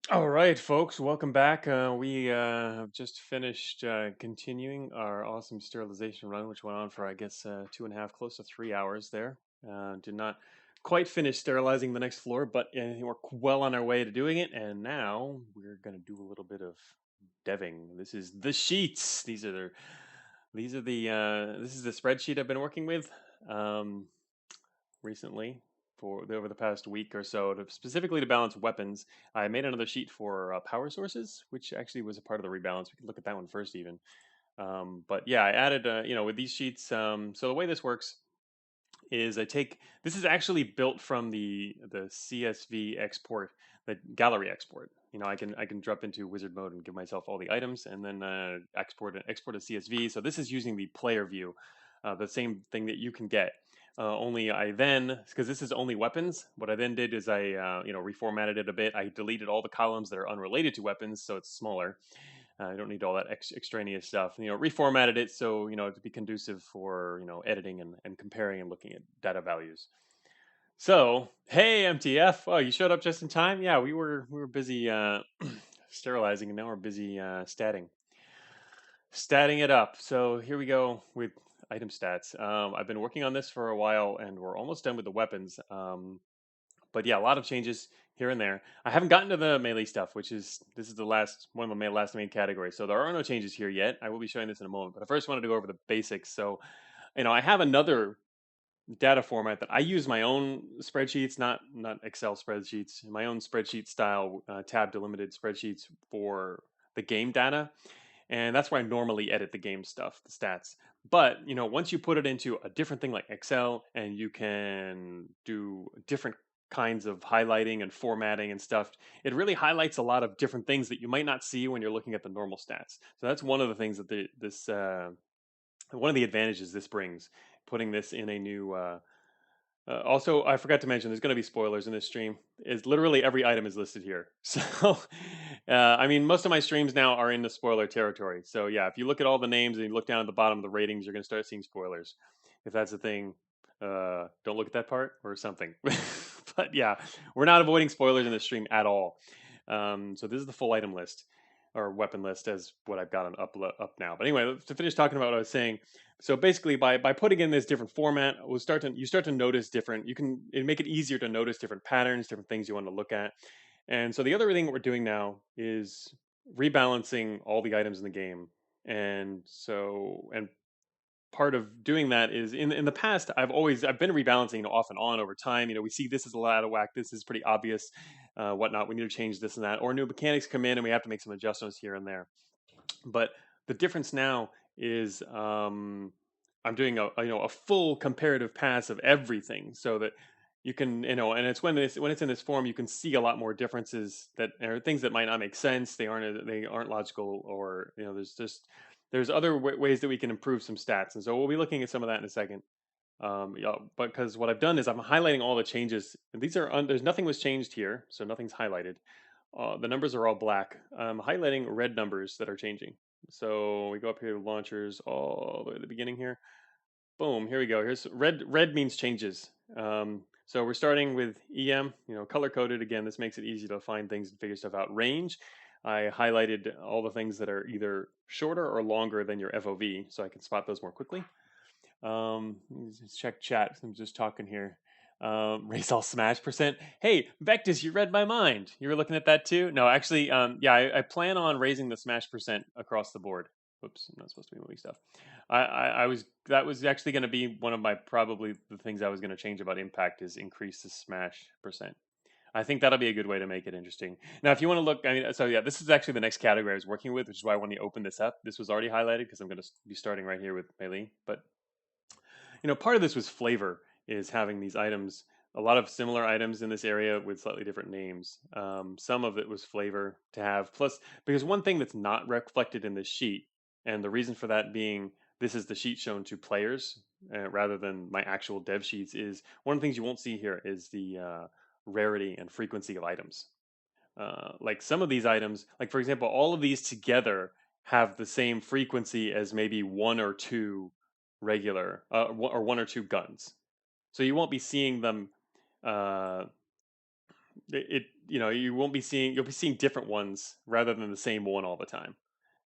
All right, folks, welcome back. We have just finished continuing our awesome sterilization run, which went on for, I guess, 2.5, close to 3 hours there. Did not quite finish sterilizing the next floor, but we're well on our way to doing it. And now we're going to do a little bit of deving. This is the sheets. This is the spreadsheet I've been working with. Um, Recently over the past week or so, specifically to balance weapons. I made another sheet for power sources, which actually was a part of the rebalance. We could look at that one first, even. But yeah, I added, with these sheets. So the way this works is this is actually built from the CSV export, the gallery export. I can drop into wizard mode and give myself all the items, and then export a CSV. So this is using the player view, the same thing that you can get. Only I then, because this is only weapons, what I then did is I reformatted it a bit. I deleted all the columns that are unrelated to weapons, so it's smaller. I don't need all that extraneous stuff. Reformatted it so to be conducive for editing and comparing and looking at data values. So, hey MTF, oh, you showed up just in time. Yeah, we were busy sterilizing, and now we're busy statting it up. So here we go with item stats. I've been working on this for a while, and we're almost done with the weapons. But yeah, a lot of changes here and there. I haven't gotten to the melee stuff, this is the last one of the last main categories. So there are no changes here yet. I will be showing this in a moment, but I first wanted to go over the basics. So I have another data format that I use my own spreadsheets, not Excel spreadsheets, my own spreadsheet style tab delimited spreadsheets for the game data, and that's where I normally edit the game stuff, the stats. But once you put it into a different thing like Excel, and you can do different kinds of highlighting and formatting and stuff, it really highlights a lot of different things that you might not see when you're looking at the normal stats. So that's one of the things that this one of the advantages this brings, putting this in a new. Also, I forgot to mention, there's going to be spoilers in this stream. Is literally every item is listed here. So, I mean, most of my streams now are in the spoiler territory. So, yeah, if you look at all the names and you look down at the bottom of the ratings, you're going to start seeing spoilers. If that's a thing, don't look at that part or something. But yeah, we're not avoiding spoilers in this stream at all. So this is the full item list or weapon list as what I've got on up now. But anyway, to finish talking about what I was saying, so basically by putting in this different format, you start to notice different. It make it easier to notice different patterns, different things you want to look at. And so the other thing that we're doing now is rebalancing all the items in the game. And part of doing that is in the past I've been rebalancing off and on over time. We see this is a lot out of whack, this is pretty obvious, whatnot, we need to change this and that, or new mechanics come in and we have to make some adjustments here and there. But the difference now is I'm doing a full comparative pass of everything, so that you can and it's when it's in this form, you can see a lot more differences that are things that might not make sense. They aren't logical, or there's other ways that we can improve some stats, and so we'll be looking at some of that in a second. Yeah, because what I've done is I'm highlighting all the changes. And there's nothing was changed here, so nothing's highlighted. The numbers are all black. I'm highlighting red numbers that are changing. So we go up here to launchers all the way to the beginning here. Boom, here we go. Here's red. Red means changes. So we're starting with EM, color coded. Again, this makes it easy to find things and figure stuff out. Range, I highlighted all the things that are either shorter or longer than your FOV, so I can spot those more quickly. Let's check chat. I'm just talking here. Raise all smash percent. Hey, Vectus, you read my mind. You were looking at that too? No, actually, yeah, I plan on raising the smash percent across the board. Whoops, I'm not supposed to be moving stuff. That was actually going to be one of my probably the things I was going to change about impact is increase the smash percent. I think that'll be a good way to make it interesting. Now, if you want to look, I mean, so yeah, this is actually the next category I was working with, which is why I want to open this up. This was already highlighted because I'm going to be starting right here with melee, but part of this was flavor, is having these items, a lot of similar items in this area with slightly different names. Some of it was flavor to have. Plus, because one thing that's not reflected in this sheet, and the reason for that being this is the sheet shown to players rather than my actual dev sheets, is one of the things you won't see here is the rarity and frequency of items. Like some of these items, like for example, all of these together have the same frequency as maybe one or two regular or one or two guns. So you won't be seeing them uh, you won't be seeing you'll be seeing different ones rather than the same one all the time.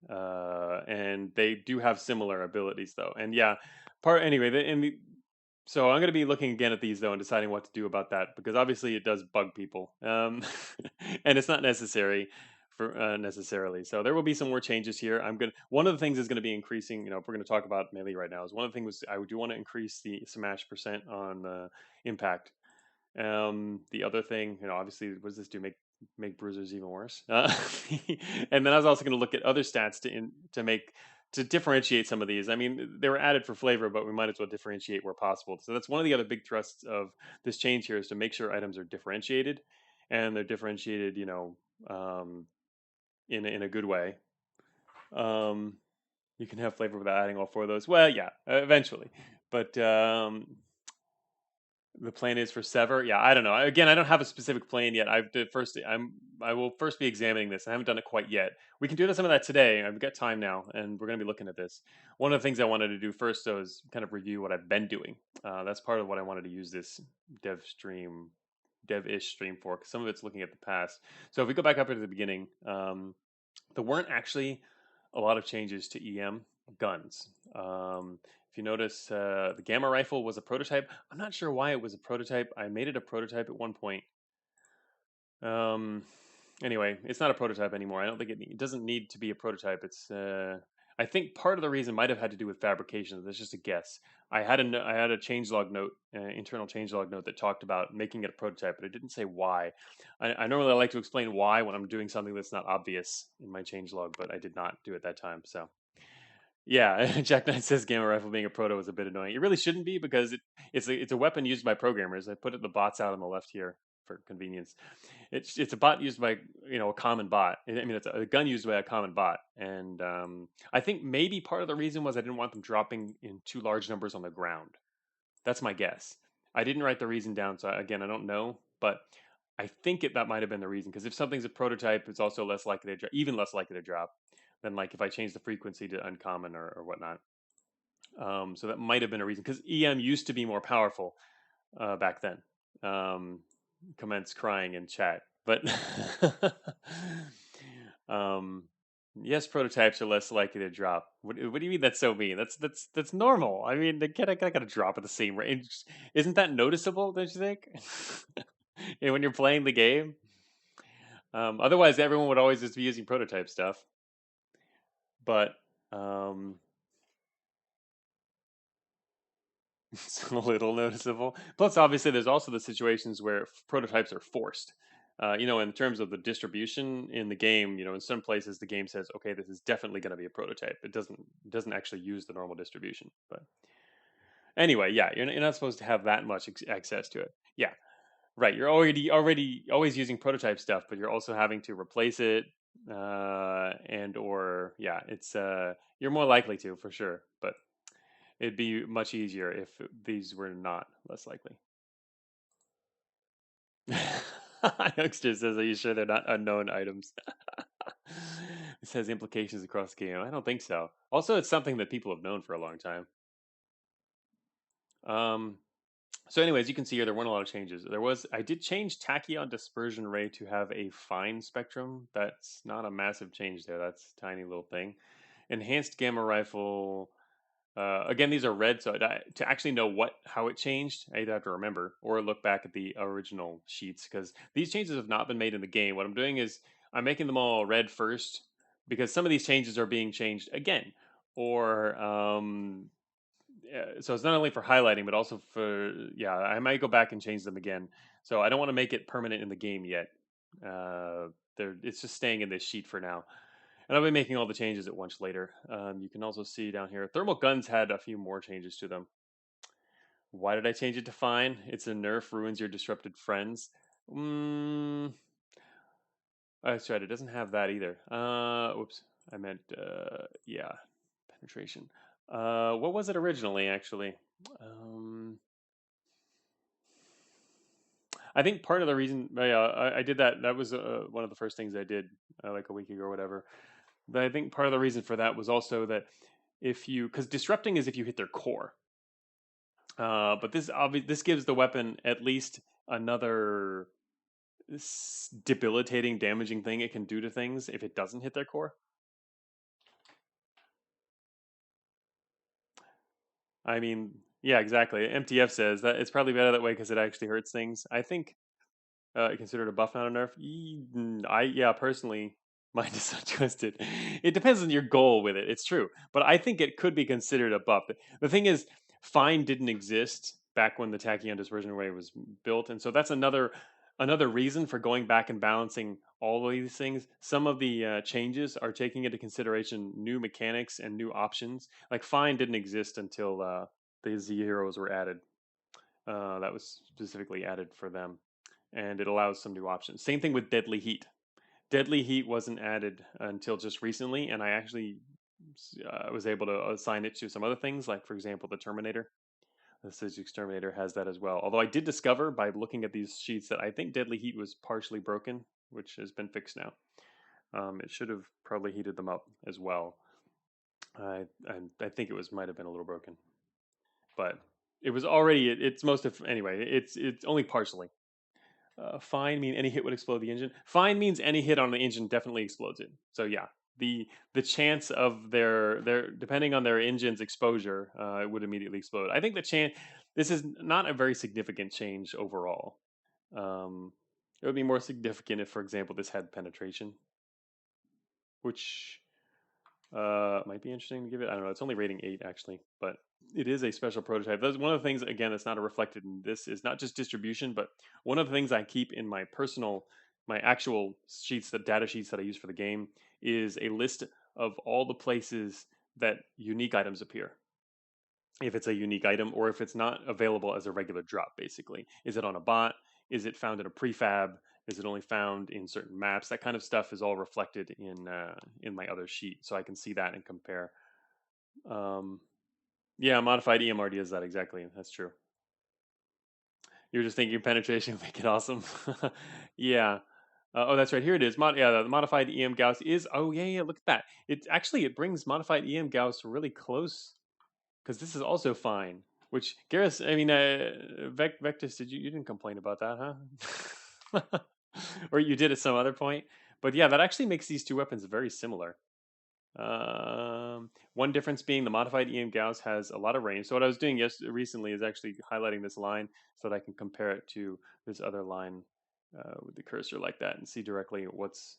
And they do have similar abilities though. And yeah, part anyway. So I'm going to be looking again at these though and deciding what to do about that because obviously it does bug people, and it's not necessary for necessarily. So there will be some more changes here. One of the things is going to be increasing. If we're going to talk about melee right now, is one of the things I do want to increase the smash percent on impact. The other thing, obviously, what does this do? Make bruisers even worse. And then I was also going to look at other stats to differentiate some of these. I mean, they were added for flavor, but we might as well differentiate where possible. So that's one of the other big thrusts of this change here is to make sure items are differentiated, and they're differentiated, um, in a good way. Um, you can have flavor without adding all four of those. Well, yeah, eventually, but the plan is for Sever. Yeah, I don't know. Again, I don't have a specific plan yet. I will first be examining this. I haven't done it quite yet. We can do some of that today. I've got time now, and we're going to be looking at this. One of the things I wanted to do first, though, is kind of review what I've been doing. That's part of what I wanted to use this dev-ish stream for, because some of it's looking at the past. So if we go back up to the beginning, there weren't actually a lot of changes to EM guns. If you notice, the Gamma rifle was a prototype. I'm not sure why it was a prototype. I made it a prototype at one point. Um, anyway, it's not a prototype anymore. I don't think it doesn't need to be a prototype. I think part of the reason might have had to do with fabrication. That's just a guess. I had a changelog note, internal changelog note that talked about making it a prototype, but it didn't say why. I normally like to explain why when I'm doing something that's not obvious in my changelog, but I did not do it that time. So yeah, Jack Knight says gamma rifle being a proto is a bit annoying. It really shouldn't be because it's a weapon used by programmers. I put the bots out on the left here for convenience. It's a bot used by a common bot. I mean, it's a gun used by a common bot, and I think maybe part of the reason was I didn't want them dropping in too large numbers on the ground. That's my guess. I didn't write the reason down, so again, I don't know, but I think that might have been the reason. Because if something's a prototype, it's also less likely to even less likely to drop than like if I change the frequency to uncommon or whatnot. So that might have been a reason because EM used to be more powerful back then. Um, Commence crying in chat, but um, yes, prototypes are less likely to drop. What do you mean that's so mean? That's normal. I mean, they not gotta drop at the same range. Isn't that noticeable? Don't you think? And when you're playing the game, otherwise everyone would always just be using prototype stuff. But um, it's a little noticeable. Plus, obviously, there's also the situations where prototypes are forced. In terms of the distribution in the game, in some places the game says, "Okay, this is definitely going to be a prototype." It doesn't actually use the normal distribution. But anyway, yeah, you're not supposed to have that much access to it. Yeah, right. You're already always using prototype stuff, but you're also having to replace it, and or yeah, it's you're more likely to for sure, but it'd be much easier if these were not less likely. Youngster says, "Are you sure they're not unknown items?" It says implications across the game. I don't think so. Also, it's something that people have known for a long time. Um, so, anyways, you can see here there weren't a lot of changes. I did change tachyon dispersion ray to have a fine spectrum. That's not a massive change there. That's a tiny little thing. Enhanced gamma rifle. Again, these are red, so to actually know how it changed, I either have to remember or look back at the original sheets because these changes have not been made in the game. What I'm doing is I'm making them all red first because some of these changes are being changed again, or so it's not only for highlighting but also for I might go back and change them again. So I don't want to make it permanent in the game yet. It's just staying in this sheet for now. And I'll be making all the changes at once later. You can also see down here, thermal guns had a few more changes to them. Why did I change it to fine? It's a nerf, ruins your disrupted friends. That's right, it doesn't have that either. Whoops, I meant, penetration. What was it originally, actually? I think part of the reason I did that was one of the first things I did like a week ago or whatever. But I think part of the reason for that was also that because disrupting is if you hit their core, but this gives the weapon at least another debilitating, damaging thing it can do to things if it doesn't hit their core. I mean, yeah, exactly. MTF says that it's probably better that way because it actually hurts things. I think considered a buff, not a nerf. Yeah, personally, mine is so twisted. It depends on your goal with it. It's true, but I think it could be considered a buff. The thing is, fine didn't exist back when the tachyon dispersion array was built, and so that's another reason for going back and balancing all of these things. Some of the changes are taking into consideration new mechanics and new options. Like fine didn't exist until the Z heroes were added. That was specifically added for them, and it allows some new options. Same thing with Deadly Heat. Deadly Heat wasn't added until just recently, and I actually was able to assign it to some other things, like for example the Terminator. The Physics Terminator has that as well. Although I did discover by looking at these sheets that I think Deadly Heat was partially broken, which has been fixed now. It should have probably heated them up as well. I think it was might have been a little broken, but it was already it's most of anyway. It's only partially. Fine mean any hit would explode the engine. Fine means any hit on the engine definitely explodes it. So yeah, the chance of their depending on their engine's exposure, it would immediately explode. I think the chance this is not a very significant change overall. Um, it would be more significant if, for example, this had penetration, which might be interesting to give it. I don't know. It's only rating 8 actually, but it is a special prototype. That's one of the things again that's not reflected in this is not just distribution, but one of the things I keep in my actual sheets, the data sheets that I use for the game, is a list of all the places that unique items appear. If it's a unique item or if it's not available as a regular drop, basically. Is it on a bot? Is it found in a prefab? Is it only found in certain maps? That kind of stuff is all reflected in my other sheet, so I can see that and compare. Um, yeah, modified EMRD is that exactly. That's true. You're just thinking penetration would make it awesome. Yeah. Oh, that's right. Here it is. The modified EM Gauss is. Oh, yeah, yeah. Look at that. It brings modified EM Gauss really close because this is also fine. Which Garrus, I mean, Vectus, you didn't complain about that, huh? Or you did at some other point. But yeah, that actually makes these two weapons very similar. One difference being the modified EM Gauss has a lot of range. So what I was doing recently is actually highlighting this line so that I can compare it to this other line with the cursor like that and see directly what's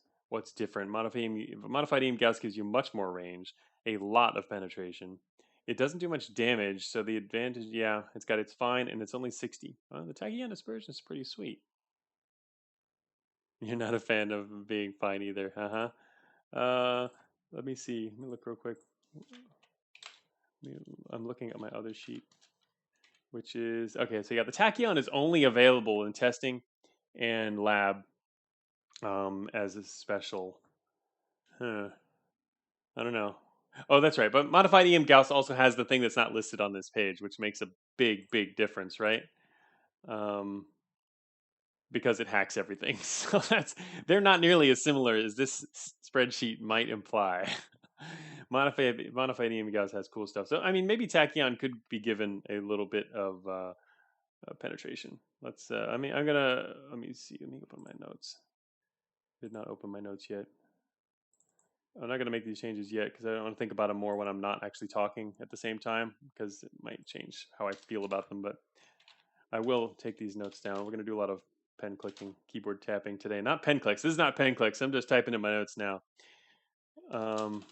different. Modified EM Gauss gives you much more range, a lot of penetration. It doesn't do much damage, so the advantage, yeah, it's fine, and it's only 60. The Tachyon dispersion is pretty sweet. You're not a fan of being fine either, uh-huh. Let me see. Let me look real quick. I'm looking at my other sheet, which is okay. So yeah, the tachyon is only available in testing and lab as a special. Huh. I don't know. Oh, that's right. But modified EM Gauss also has the thing that's not listed on this page, which makes a big difference, right? Um, because it hacks everything. So they're not nearly as similar as this spreadsheet might imply. Modified EM Gauss has cool stuff. So I mean, maybe Tachyon could be given a little bit of penetration. Let's. I mean, I'm gonna. Let me see. Let me open my notes. Did not open my notes yet. I'm not gonna make these changes yet because I don't want to think about them more when I'm not actually talking at the same time because it might change how I feel about them. But I will take these notes down. We're gonna do a lot of pen clicking, keyboard tapping today. Not pen clicks. This is not pen clicks. I'm just typing in my notes now. Um,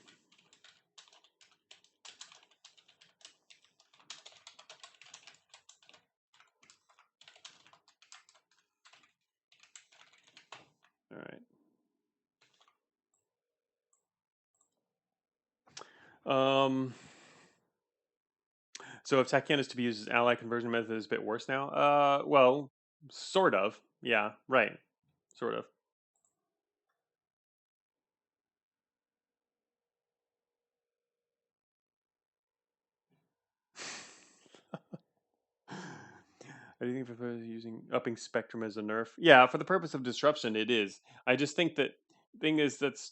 all right. So if Tachyon is to be used as ally conversion method is a bit worse now. Well, sort of. Yeah, right. Sort of. I do think for using upping spectrum as a nerf. Yeah, for the purpose of disruption, it is. I just think that thing is that's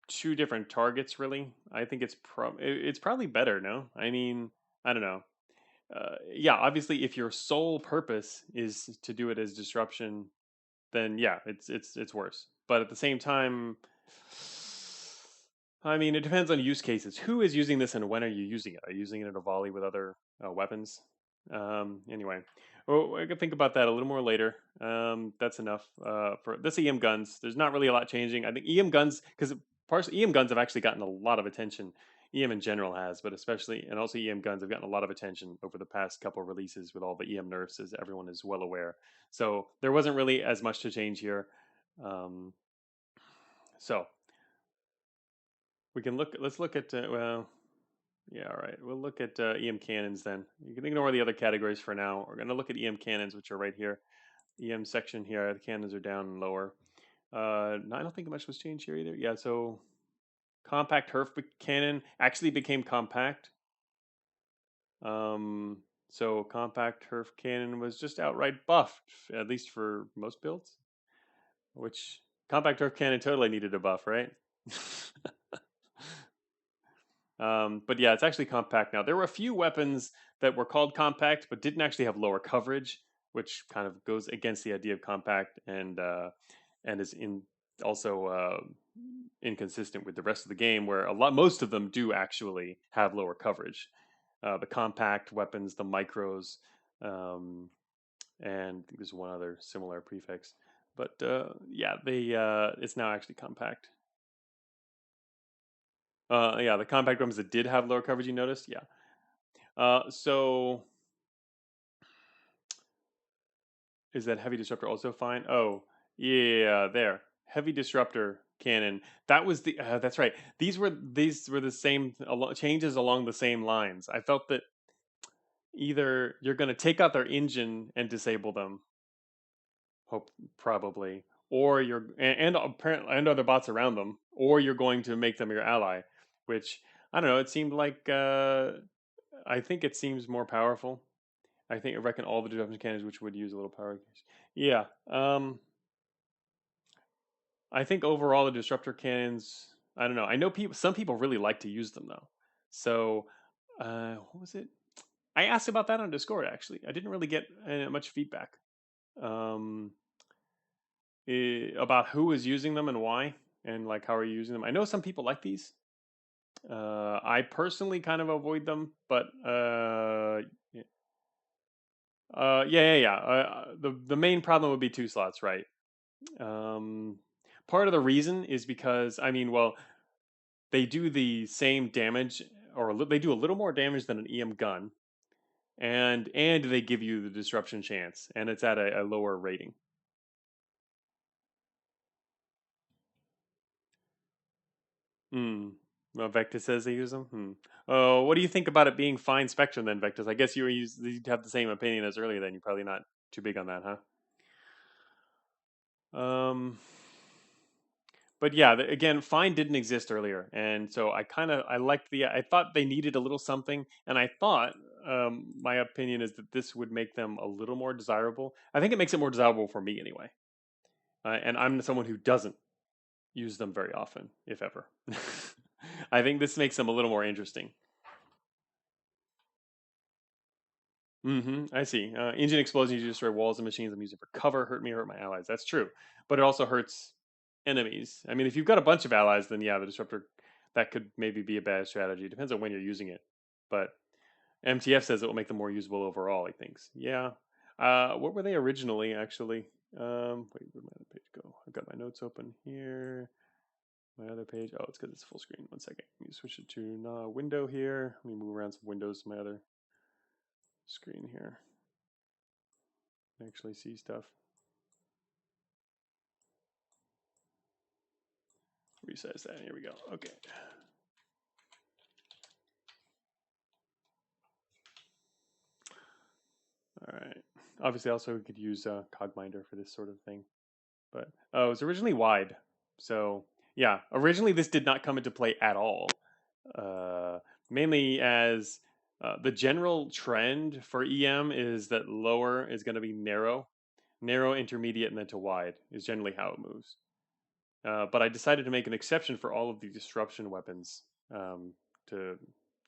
two different targets. Really, I think it's probably better. No, I mean I don't know. Yeah, obviously, if your sole purpose is to do it as disruption, then yeah, it's worse. But at the same time, I mean, it depends on use cases. Who is using this and when are you using it? Are you using it in a volley with other weapons? Anyway, well, I can think about that a little more later. That's enough for this EM guns. There's not really a lot changing. I think EM guns, because partially EM guns have actually gotten a lot of attention. EM in general has, but especially and also EM guns have gotten a lot of attention over the past couple of releases with all the EM nerfs, as everyone is well aware. So there wasn't really as much to change here. Um, so we can look. Let's look at well. Yeah, all right. We'll look at EM cannons then. You can ignore the other categories for now. We're going to look at EM cannons, which are right here. EM section here. The cannons are down and lower. No, I don't think much was changed here either. Yeah, so compact Herf cannon actually became compact. So compact Herf cannon was just outright buffed, at least for most builds. Which compact Herf cannon totally needed a buff, right? But yeah, it's actually compact now. There were a few weapons that were called compact, but didn't actually have lower coverage, which kind of goes against the idea of compact and is in also inconsistent with the rest of the game, where most of them do actually have lower coverage. The compact weapons, the micros, um, and I think there's one other similar prefix. But yeah, it's now actually compact. Yeah, the compact weapons that did have lower coverage, you noticed, yeah. So is that heavy disruptor also fine? Oh, yeah, there. Heavy disruptor cannon. That was the. That's right. These were the same changes along the same lines. I felt that either you're going to take out their engine and disable them, hope probably, or you're and apparently and other bots around them, or you're going to make them your ally, which I don't know. It seemed like I think it seems more powerful. I reckon all the disruption cannons which would use a little power. Yeah. I think overall the disruptor cannons. I don't know. I know some people really like to use them though. So, what was it? I asked about that on Discord actually. I didn't really get much feedback um, about who is using them and why, and like how are you using them. I know some people like these. I personally kind of avoid them, but yeah. The main problem would be two slots, right? Um, Part of the reason is because I mean, well, they do the same damage, or they do a little more damage than an EM gun, and they give you the disruption chance, and it's at a lower rating. Hmm. Well, Vectus says they use them. Hmm. Oh, what do you think about it being fine spectrum then, Vectus? I guess you'd have the same opinion as earlier. Then you're probably not too big on that, huh? But yeah, again, fine didn't exist earlier, and so I liked I thought they needed a little something, and I thought my opinion is that this would make them a little more desirable. I think it makes it more desirable for me anyway, and I'm someone who doesn't use them very often, if ever. I think this makes them a little more interesting. I see. Engine explosions, you destroy walls and machines. I'm using for cover. Hurt my allies. That's true, but it also hurts enemies. I mean, if you've got a bunch of allies, then yeah, the disruptor that could maybe be a bad strategy. It depends on when you're using it, but MTF says it will make them more usable overall. He thinks. Yeah. What were they originally? Actually, wait, where'd my other page go? I've got my notes open here. My other page. Oh, it's because it's full screen. One second. Let me switch it to window here. Let me move around some windows to my other screen here. Actually see stuff. Resize that. Here we go. Okay. All right. Obviously, also we could use Cogminder for this sort of thing, but oh, it was originally wide. So yeah, originally this did not come into play at all. Uh, Mainly as the general trend for EM is that lower is going to be narrow, intermediate, and then to wide is generally how it moves. But I decided to make an exception for all of the disruption weapons to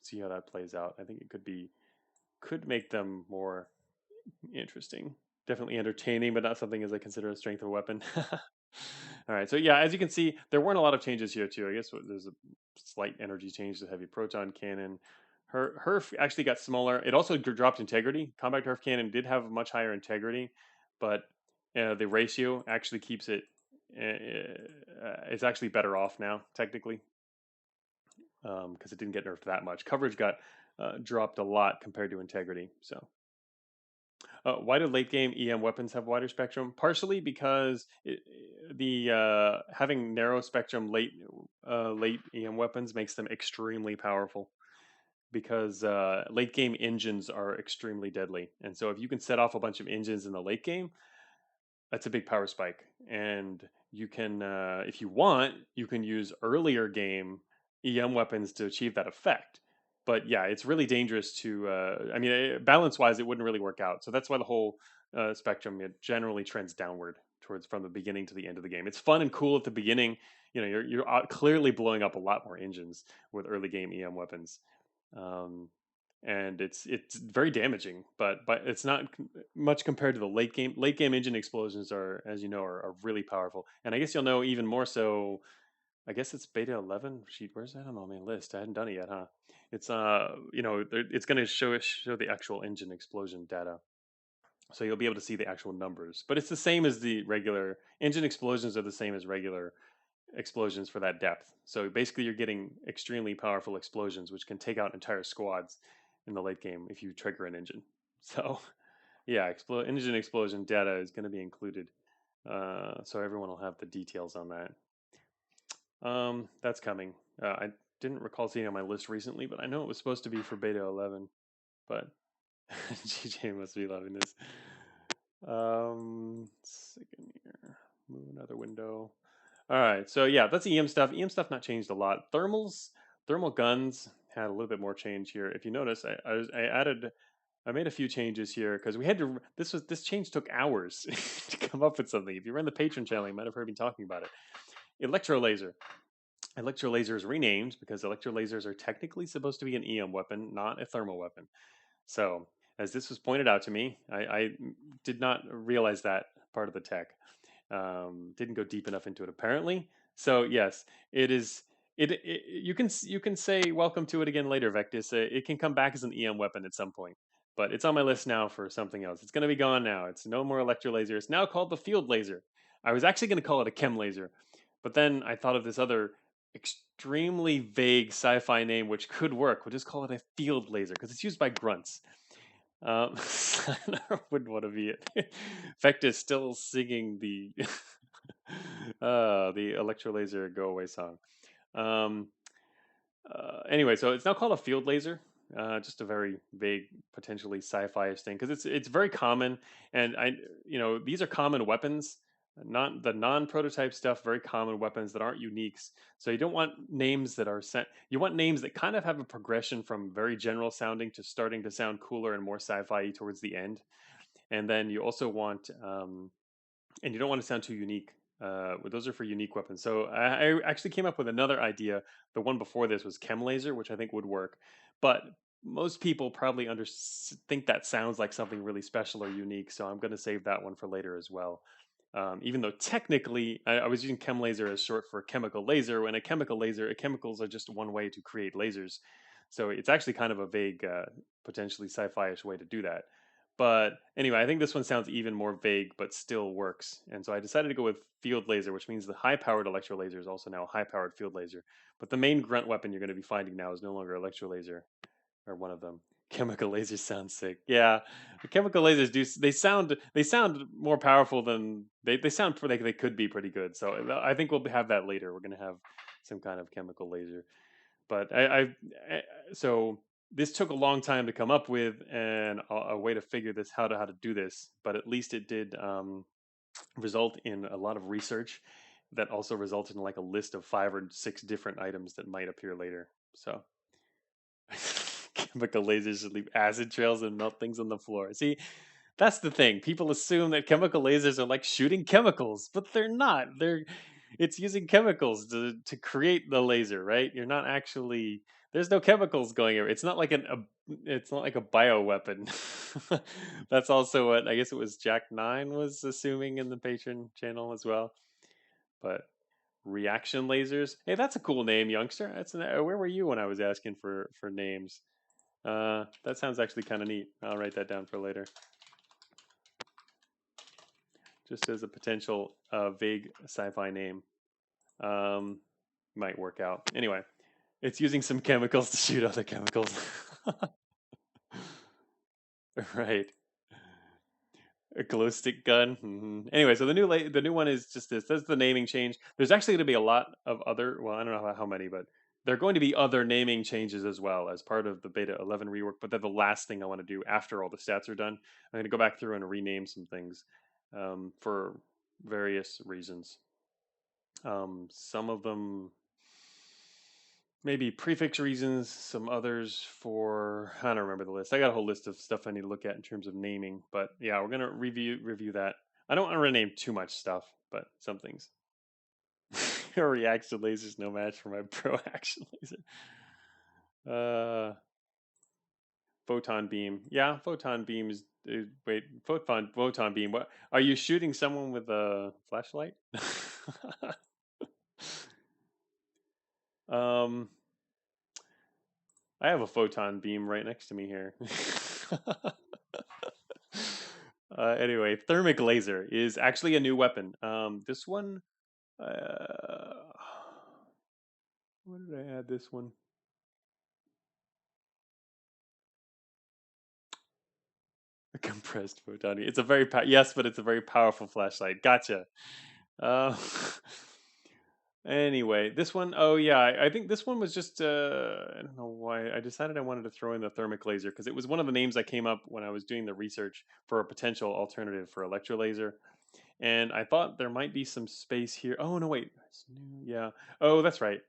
see how that plays out. I think it could make them more interesting. Definitely entertaining, but not something as I consider a strength of a weapon. All right, so yeah, as you can see, there weren't a lot of changes here too. I guess there's a slight energy change to heavy proton cannon. Her HERF actually got smaller. It also dropped integrity. Compact HERF cannon did have much higher integrity, but the ratio actually keeps it. It's actually better off now, technically, because it didn't get nerfed that much. Coverage got dropped a lot compared to integrity. So why do late game EM weapons have wider spectrum? Partially because the having narrow spectrum late EM weapons makes them extremely powerful. Because late game engines are extremely deadly, and so if you can set off a bunch of engines in the late game, that's a big power spike. And you can, if you want, you can use earlier game EM weapons to achieve that effect. But yeah, it's really dangerous to. I mean, balance wise, it wouldn't really work out. So that's why the whole spectrum it generally trends downward towards from the beginning to the end of the game. It's fun and cool at the beginning. You know, you're clearly blowing up a lot more engines with early game EM weapons. Um, and it's very damaging, but it's not much compared to the late game. Late game engine explosions are, as you know, are really powerful. And I guess you'll know even more so. I guess it's beta 11. Sheet, where's that on my list? I hadn't done it yet, huh? It's it's going to show the actual engine explosion data, so you'll be able to see the actual numbers. But it's the same as the regular engine explosions are the same as regular explosions for that depth. So basically, you're getting extremely powerful explosions, which can take out entire squads in the late game if you trigger an engine. So yeah, engine explosion data is going to be included, so everyone will have the details on that. That's coming. I didn't recall seeing it on my list recently, but I know it was supposed to be for beta 11. But GJ must be loving this. Second here. Move another window. All right, so yeah, that's EM stuff. EM stuff not changed a lot. Thermal guns had a little bit more change here. If you notice, I made a few changes here because we had to. This change took hours to come up with something. If you run the Patreon channel, you might have heard me talking about it. Electro laser. Electro laser is renamed because electro lasers are technically supposed to be an EM weapon, not a thermal weapon. So, as this was pointed out to me, I did not realize that part of the tech. Didn't go deep enough into it apparently. So yes, it is. You can say welcome to it again later, Vectis. It can come back as an EM weapon at some point, but it's on my list now for something else. It's going to be gone now. It's no more electro laser. It's now called the field laser. I was actually going to call it a chem laser, but then I thought of this other extremely vague sci-fi name which could work. We'll just call it a field laser because it's used by grunts. I wouldn't want to be it. Vectis still singing the electro laser go away song. Um, anyway, so it's now called a field laser. Just a very vague, potentially sci-fi-ish thing because it's very common, and these are common weapons, not the non-prototype stuff. Very common weapons that aren't uniques. So you don't want names that are sent. You want names that kind of have a progression from very general sounding to starting to sound cooler and more sci-fi towards the end. And then you also want and you don't want to sound too unique. Those are for unique weapons. So I actually came up with another idea. The one before this was chem laser, which I think would work, but most people probably think that sounds like something really special or unique. So I'm going to save that one for later as well. Even though technically I was using chem laser as short for chemical laser, when a chemical laser, chemicals are just one way to create lasers. So it's actually kind of a vague, potentially sci-fi-ish way to do that. But anyway, I think this one sounds even more vague, but still works. And so I decided to go with field laser, which means the high-powered electro laser is also now a high-powered field laser. But the main grunt weapon you're going to be finding now is no longer electro laser, or one of them. Chemical lasers sound sick. Yeah, the chemical lasers do. They sound more powerful than they sound. They could be pretty good. So I think we'll have that later. We're going to have some kind of chemical laser. But so this took a long time to come up with and a way to figure this how to do this. But at least it did result in a lot of research that also resulted in like a list of 5 or 6 different items that might appear later. So chemical lasers should leave acid trails and melt things on the floor. See, that's the thing. People assume that chemical lasers are like shooting chemicals, but they're not. It's using chemicals to create the laser, right? You're not actually there's no chemicals going over. It's not like It's not like a bioweapon. That's also what I guess it was Jack9 was assuming in the patron channel as well. But reaction lasers. Hey, that's a cool name, youngster. Where were you when I was asking for names? That sounds actually kind of neat. I'll write that down for later. Just as a potential vague sci-fi name. Um, might work out. Anyway, it's using some chemicals to shoot other chemicals. Right. A glow stick gun. Anyway, so the new one is just this. That's the naming change. There's actually going to be a lot of other. Well, I don't know how many, but there are going to be other naming changes as well as part of the beta 11 rework. But they're the last thing I want to do after all the stats are done. I'm going to go back through and rename some things for various reasons. Some of them maybe prefix reasons, some others for I don't remember the list. I got a whole list of stuff I need to look at in terms of naming, but yeah, we're gonna review that. I don't want to rename too much stuff, but some things. Your reaction laser's no match for my pro action laser. Uh, photon beam. Yeah, photon beam is. Wait, photon beam. What are you shooting someone with a flashlight? um, I have a photon beam right next to me here. Anyway, thermic laser is actually a new weapon. This one, what did I add? This one, a compressed photon. It's a very yes, but it's a very powerful flashlight. Gotcha. Uh, anyway, this one, oh yeah, I think this one was just I don't know why I decided I wanted to throw in the thermic laser because it was one of the names I came up when I was doing the research for a potential alternative for electrolaser. And I thought there might be some space here. Oh no, wait. Yeah. Oh, that's right.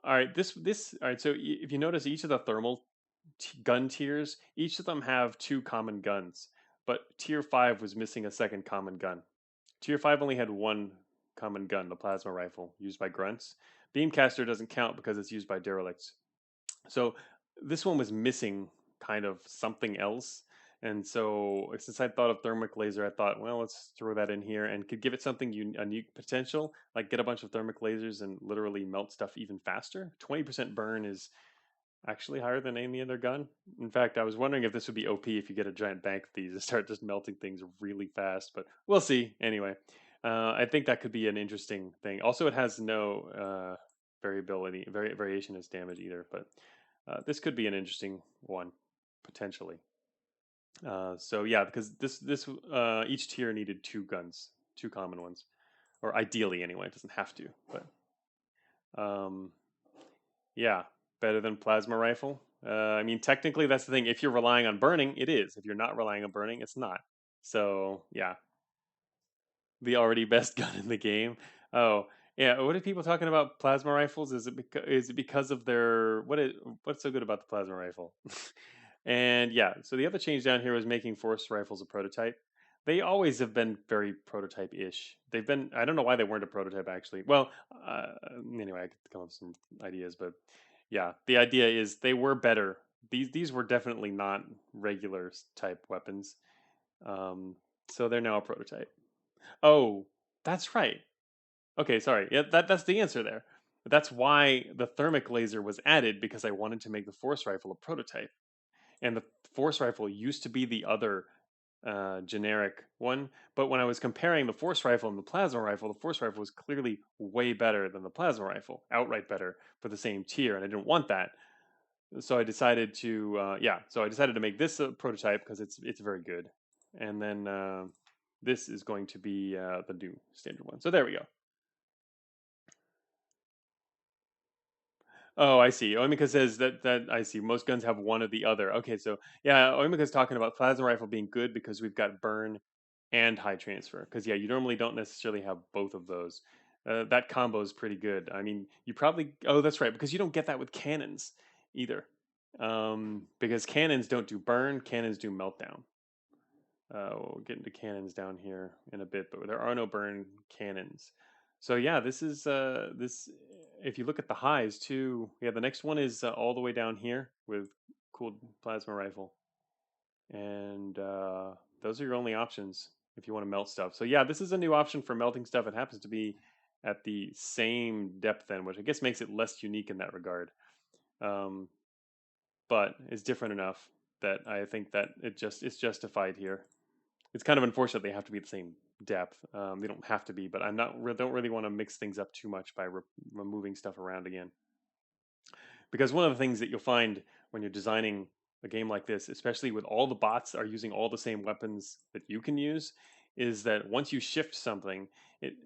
All right. This. All right. So if you notice, each of the thermal gun tiers, each of them have two common guns, but tier 5 was missing a second common gun. Tier 5 only had one common gun, the plasma rifle used by grunts. Beamcaster doesn't count because it's used by derelicts. So this one was missing kind of something else. And so since I thought of thermic laser, I thought, well, let's throw that in here and could give it something a unique potential, like get a bunch of thermic lasers and literally melt stuff even faster. 20% burn is actually higher than any other gun. In fact, I was wondering if this would be OP if you get a giant bank of these and start just melting things really fast, but we'll see. Anyway, I think that could be an interesting thing. Also, it has no variation as damage either, but this could be an interesting one potentially. So yeah, because this each tier needed two guns, two common ones, or ideally anyway. It doesn't have to, but um, yeah, better than plasma rifle. I mean, technically that's the thing. If you're relying on burning, it is. If you're not relying on burning, it's not. So yeah, the already best gun in the game. Oh yeah, what are people talking about plasma rifles? Is it because of their what's so good about the plasma rifle? And yeah, so the other change down here was making force rifles a prototype. They always have been very prototype-ish. They've been, I don't know why they weren't a prototype actually. Well, anyway, I could come up with some ideas, but yeah, the idea is they were better. These were definitely not regular type weapons. Um, so they're now a prototype. Oh, that's right. Okay, sorry. Yeah, that's the answer there. That's why the thermic laser was added because I wanted to make the force rifle a prototype. And the force rifle used to be the other generic one. But when I was comparing the force rifle and the plasma rifle, the force rifle was clearly way better than the plasma rifle, outright better for the same tier, and I didn't want that. So I decided to so I decided to make this a prototype because it's very good, and then this is going to be the new standard one. So there we go. Oh, I see. Oimika says that I see. Most guns have one or the other. Okay, so yeah, Oimika's talking about plasma rifle being good because we've got burn and high transfer. Because yeah, you normally don't necessarily have both of those. That combo is pretty good. I mean, you probably that's right because you don't get that with cannons either. Because cannons don't do burn, cannons do meltdown. We'll get into cannons down here in a bit, but there are no burn cannons. So yeah, this is this. If you look at the highs too, yeah, the next one is all the way down here with cooled plasma rifle, and those are your only options if you want to melt stuff. So yeah, this is a new option for melting stuff. It happens to be at the same depth then, which I guess makes it less unique in that regard. Um, but it's different enough that I think that it's justified here. It's kind of unfortunate they have to be the same depth. They don't have to be, but don't really want to mix things up too much by removing stuff around again. Because one of the things that you'll find when you're designing a game like this, especially with all the bots are using all the same weapons that you can use, is that once you shift something,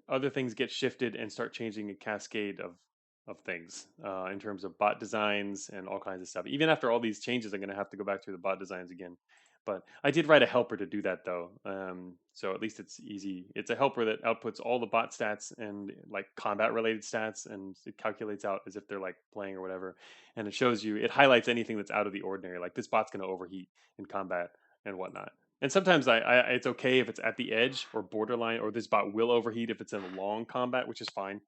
other things get shifted and start changing a cascade of things in terms of bot designs and all kinds of stuff. Even after all these changes, I'm going to have to go back through the bot designs again. But I did write a helper to do that though, so at least it's easy. It's a helper that outputs all the bot stats and like combat related stats, and it calculates out as if they're like playing or whatever, and it highlights anything that's out of the ordinary, like this bot's going to overheat in combat and whatnot. And sometimes it's okay if it's at the edge or borderline, or this bot will overheat if it's in a long combat, which is fine.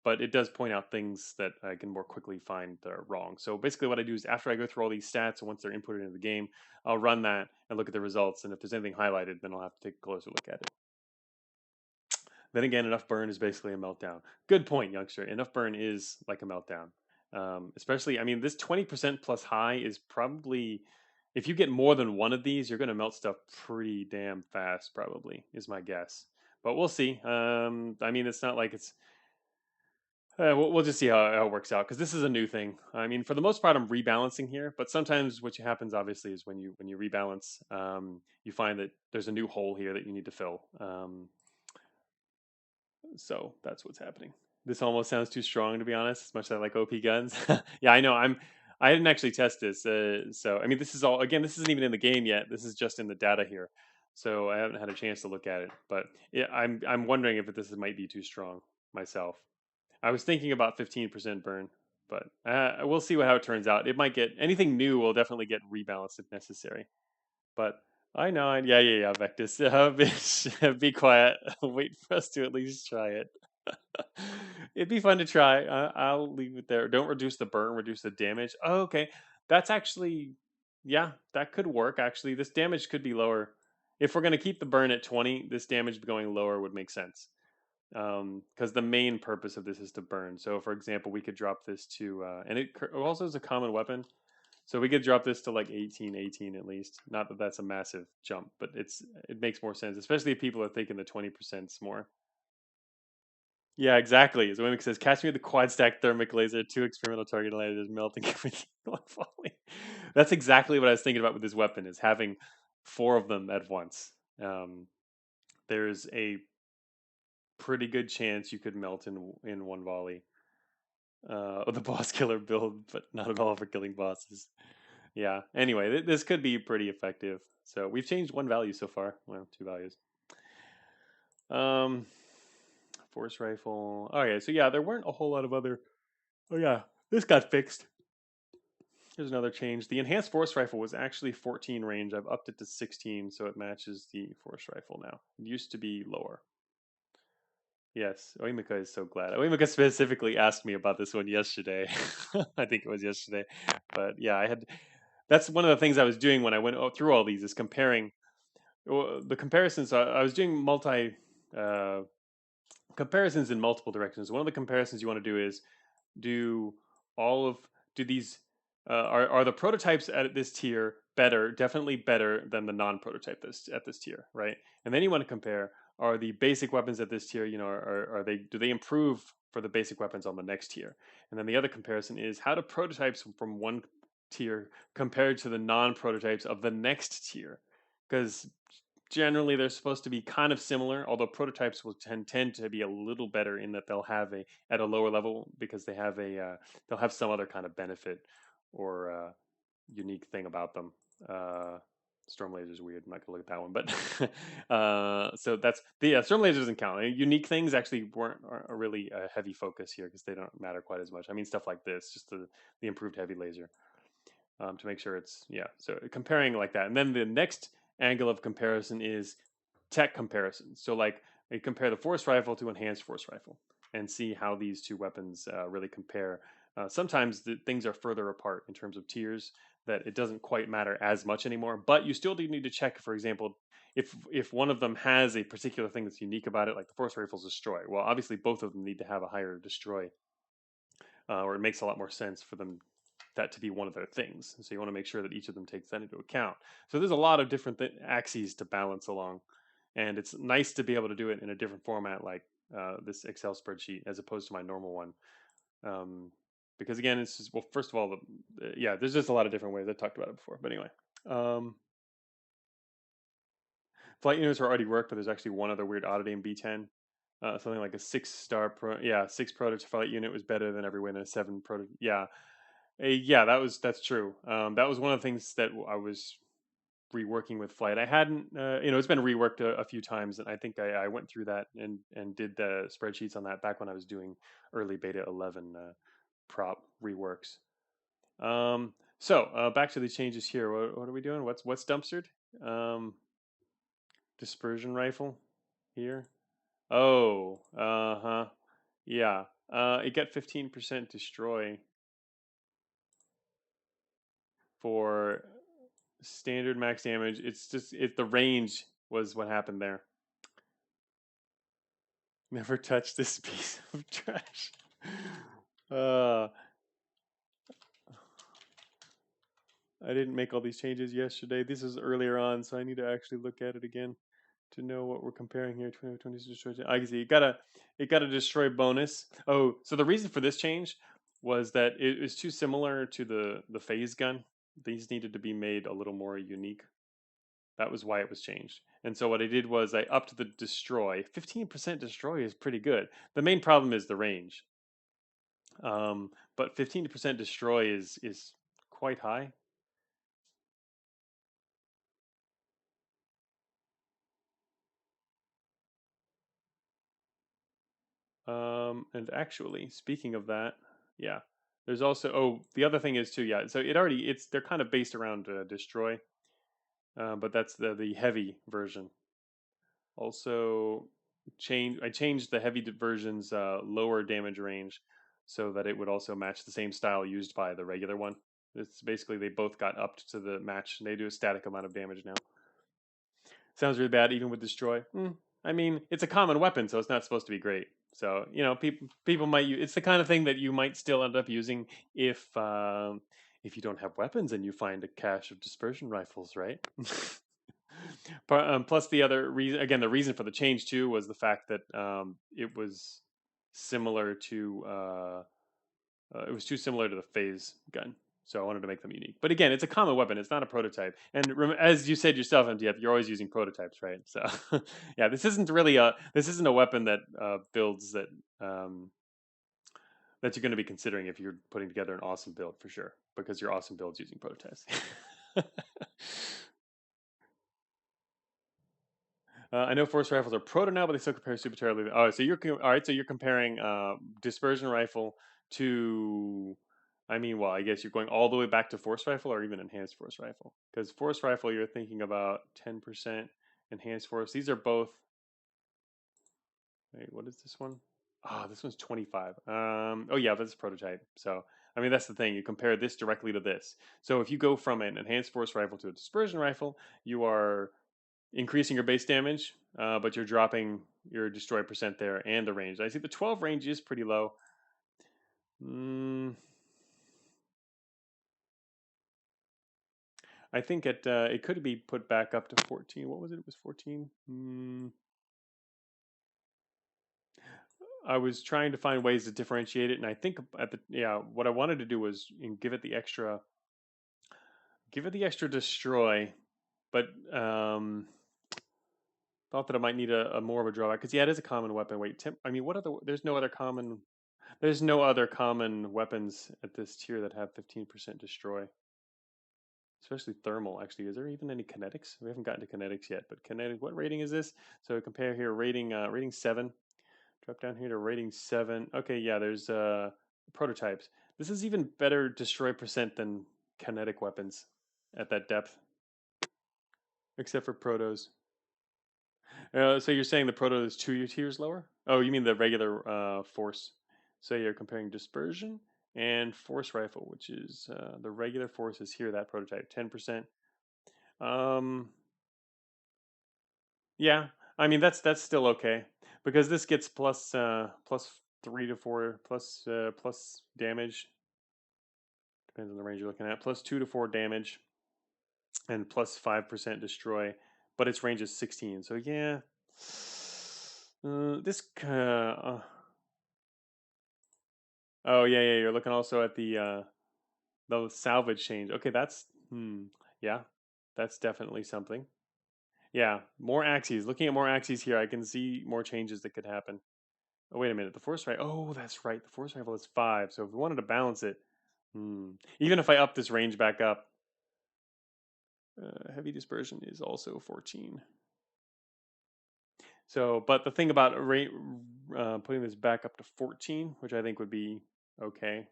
But it does point out things that I can more quickly find that are wrong. So basically what I do is after I go through all these stats and once they're inputted into the game, I'll run that and look at the results. And if there's anything highlighted, then I'll have to take a closer look at it. Then again, enough burn is basically a meltdown. Good point, youngster. Enough burn is like a meltdown. Especially, I mean, this 20% plus high is probably, if you get more than one of these, you're going to melt stuff pretty damn fast, probably, is my guess. But we'll see. I mean, it's not like it's, we'll just see how it works out because this is a new thing. I mean, for the most part, I'm rebalancing here, but sometimes what happens, obviously, is when you rebalance, you find that there's a new hole here that you need to fill. So that's what's happening. This almost sounds too strong to be honest, as much as I like OP guns. Yeah, I know. I didn't actually test this, so I mean, this is all again. This isn't even in the game yet. This is just in the data here, so I haven't had a chance to look at it. But yeah, I'm wondering if might be too strong myself. I was thinking about 15% burn, but we'll see how it turns out. It might get anything new will definitely get rebalanced if necessary. But I know, yeah, Vectus. Be quiet. Wait for us to at least try it. It'd be fun to try. I'll leave it there. Don't reduce the burn, reduce the damage. Oh, okay. That's actually, yeah, that could work. Actually, this damage could be lower. If we're going to keep the burn at 20, this damage going lower would make sense. Because the main purpose of this is to burn. So, for example, we could drop this to, and it also is a common weapon. So we could drop this to like 18 at least. Not that that's a massive jump, but it makes more sense, especially if people are thinking the 20% more. Yeah, exactly. As Wimmick says, catch me with the quad stack thermic laser, 2 experimental target lasers melting everything like falling. That's exactly what I was thinking about with this weapon, is having 4 of them at once. There's a pretty good chance you could melt in one volley. The boss killer build, but not at all for killing bosses. Yeah. Anyway, this could be pretty effective. So we've changed 1 value so far. Well, 2 values. Um, Force rifle. Okay, so yeah, there weren't a whole lot of other. Oh yeah, this got fixed. Here's another change. The enhanced force rifle was actually 14 range. I've upped it to 16, so it matches the force rifle now. It used to be lower. Yes, Oimika is so glad. Oimika specifically asked me about this one yesterday. I think it was yesterday. But yeah, that's one of the things I was doing when I went through all these, is comparing the comparisons. I was doing uh, comparisons in multiple directions. One of the comparisons you want to do is do all of do these are the prototypes at this tier better, definitely better than the non-prototype at this tier, right? And then you want to compare, are the basic weapons at this tier, are they, do they improve for the basic weapons on the next tier? And then the other comparison is, how do prototypes from one tier compared to the non-prototypes of the next tier? Because generally they're supposed to be kind of similar, although prototypes will tend to be a little better in that they'll have at a lower level, because they'll have some other kind of benefit or unique thing about them. Storm laser is weird. I'm not gonna look at that one, but so that's the storm laser doesn't count. Unique things actually aren't really a heavy focus here because they don't matter quite as much. I mean, stuff like this, just the improved heavy laser, to make sure it's, yeah. So comparing like that, and then the next angle of comparison is tech comparison. So like, you compare the force rifle to enhanced force rifle and see how these two weapons really compare. Sometimes things are further apart in terms of tiers. that it doesn't quite matter as much anymore. But you still do need to check, for example, if one of them has a particular thing that's unique about it, like the force rifle's destroy. Well, obviously both of them need to have a higher destroy, or it makes a lot more sense for them that to be one of their things. So you want to make sure that each of them takes that into account. So there's a lot of different axes to balance along, and it's nice to be able to do it in a different format like this Excel spreadsheet as opposed to my normal one. Um, because again, it's just, well, first of all, yeah, there's just a lot of different ways. I talked about it before, but anyway, um, flight units are already worked, but there's actually one other weird oddity in B10. Something like a 6-star six prototype flight unit was better than every win in a 7 proto. Yeah, yeah, that's true. That was one of the things that I was reworking with flight. I hadn't, it's been reworked a few times, and I think I went through that and did the spreadsheets on that back when I was doing early beta 11 prop reworks. Back to the changes here. What are we doing? What's dumpstered? Um, dispersion rifle here. Oh, huh. Yeah. It got 15% destroy for standard max damage. It's just the range was what happened there. Never touch this piece of trash. Uh, I didn't make all these changes yesterday. This is earlier on, so I need to actually look at it again to know what we're comparing here. 2020 destroy. I can see it got a destroy bonus. Oh, so the reason for this change was that it was too similar to the phase gun. These needed to be made a little more unique. That was why it was changed. And so what I did was I upped the destroy. 15% destroy is pretty good. The main problem is the range. But 15% destroy is quite high. And actually, speaking of that, yeah, there's also the other thing is too, yeah. So they're kind of based around destroy, but that's the heavy version. Also, I changed the heavy version's lower damage range so that it would also match the same style used by the regular one. It's basically they both got upped to the match. They do a static amount of damage now. Sounds really bad, even with destroy. I mean, it's a common weapon, so it's not supposed to be great. So people might use. It's the kind of thing that you might still end up using if you don't have weapons and you find a cache of dispersion rifles, right? Plus, the other reason, again, the reason for the change too was the fact that it was similar to it was too similar to the phase gun, so I wanted to make them unique. But again, it's a common weapon; it's not a prototype. And as you said yourself, MTF, you're always using prototypes, right? So yeah, this isn't a weapon that builds um, that you're going to be considering if you're putting together an awesome build for sure, because your awesome build's using prototypes. I know force rifles are proto now, but they still compare super terribly. Oh, so all right. So you're comparing dispersion rifle to, I mean, well, I guess you're going all the way back to force rifle or even enhanced force rifle. Because force rifle, you're thinking about 10% enhanced force. These are both. Wait, what is this one? Ah, this one's 25. Oh yeah, that's a prototype. So I mean, that's the thing. You compare this directly to this. So if you go from an enhanced force rifle to a dispersion rifle, you are increasing your base damage, but you're dropping your destroy percent there and the range. I see the 12 range is pretty low. Mm, I think it could be put back up to 14. What was it? It was 14. I was trying to find ways to differentiate it, and I think what I wanted to do was give it the extra destroy, but thought that I might need a more of a drawback because yeah, it is a common weapon. Wait, I mean, what other? There's no other common. There's no other common weapons at this tier that have 15% destroy, especially thermal. Actually, is there even any kinetics? We haven't gotten to kinetics yet, but kinetic. What rating is this? So compare here, rating 7. Drop down here to rating 7. Okay, yeah, there's prototypes. This is even better destroy percent than kinetic weapons at that depth, except for protos. So you're saying the proto is 2 tiers lower? Oh, you mean the regular force? So you're comparing dispersion and force rifle, which is the regular force is here. That prototype, 10%. Um, yeah, I mean that's still okay because this gets plus 3 to 4 plus damage. Depends on the range you're looking at. Plus 2 to 4 damage and plus 5% destroy, but its range is 16. So yeah, this. Oh yeah. You're looking also at the salvage change. Okay, that's yeah, that's definitely something. Yeah, more axes. Looking at more axes here, I can see more changes that could happen. Oh wait a minute, the force rifle. Oh, that's right. The force rifle is 5. So if we wanted to balance it, even if I up this range back up, heavy dispersion is also 14. So, but the thing about putting this back up to 14, which I think would be okay,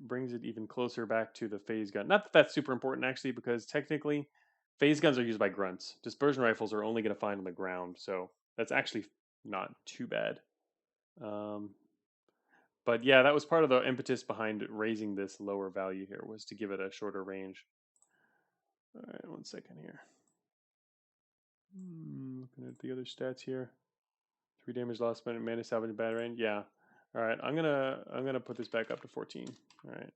brings it even closer back to the phase gun. Not that that's super important actually, because technically, phase guns are used by grunts. Dispersion rifles are only going to find on the ground, so that's actually not too bad. Um, but yeah, that was part of the impetus behind raising this lower value here, was to give it a shorter range. All right, 1 second here. Looking at the other stats here. 3 damage lost, mana salvage, bad range. Yeah. All right, I'm gonna put this back up to 14. All right.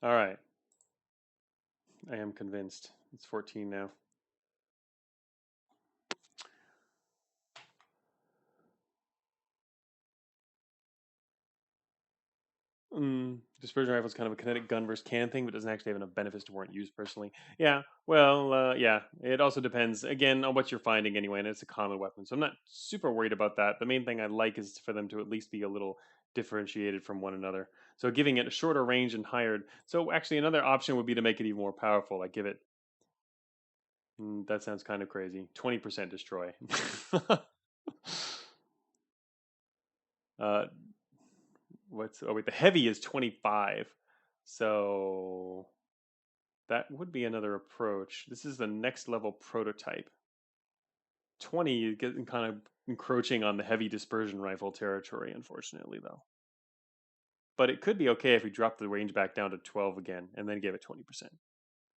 All right. I am convinced. It's 14 now. Dispersion rifle is kind of a kinetic gun versus cannon thing, but doesn't actually have enough benefits to warrant use personally. Yeah, well, yeah. It also depends, again, on what you're finding anyway, and it's a common weapon, so I'm not super worried about that. The main thing I like is for them to at least be a little differentiated from one another. So giving it a shorter range and higher. So actually, another option would be to make it even more powerful. Like give it. That sounds kind of crazy. 20% destroy. uh, oh wait, the heavy is 25. So that would be another approach. This is the next level prototype. 20 getting kind of encroaching on the heavy dispersion rifle territory, unfortunately, though. But it could be okay if we drop the range back down to 12 again and then give it 20%.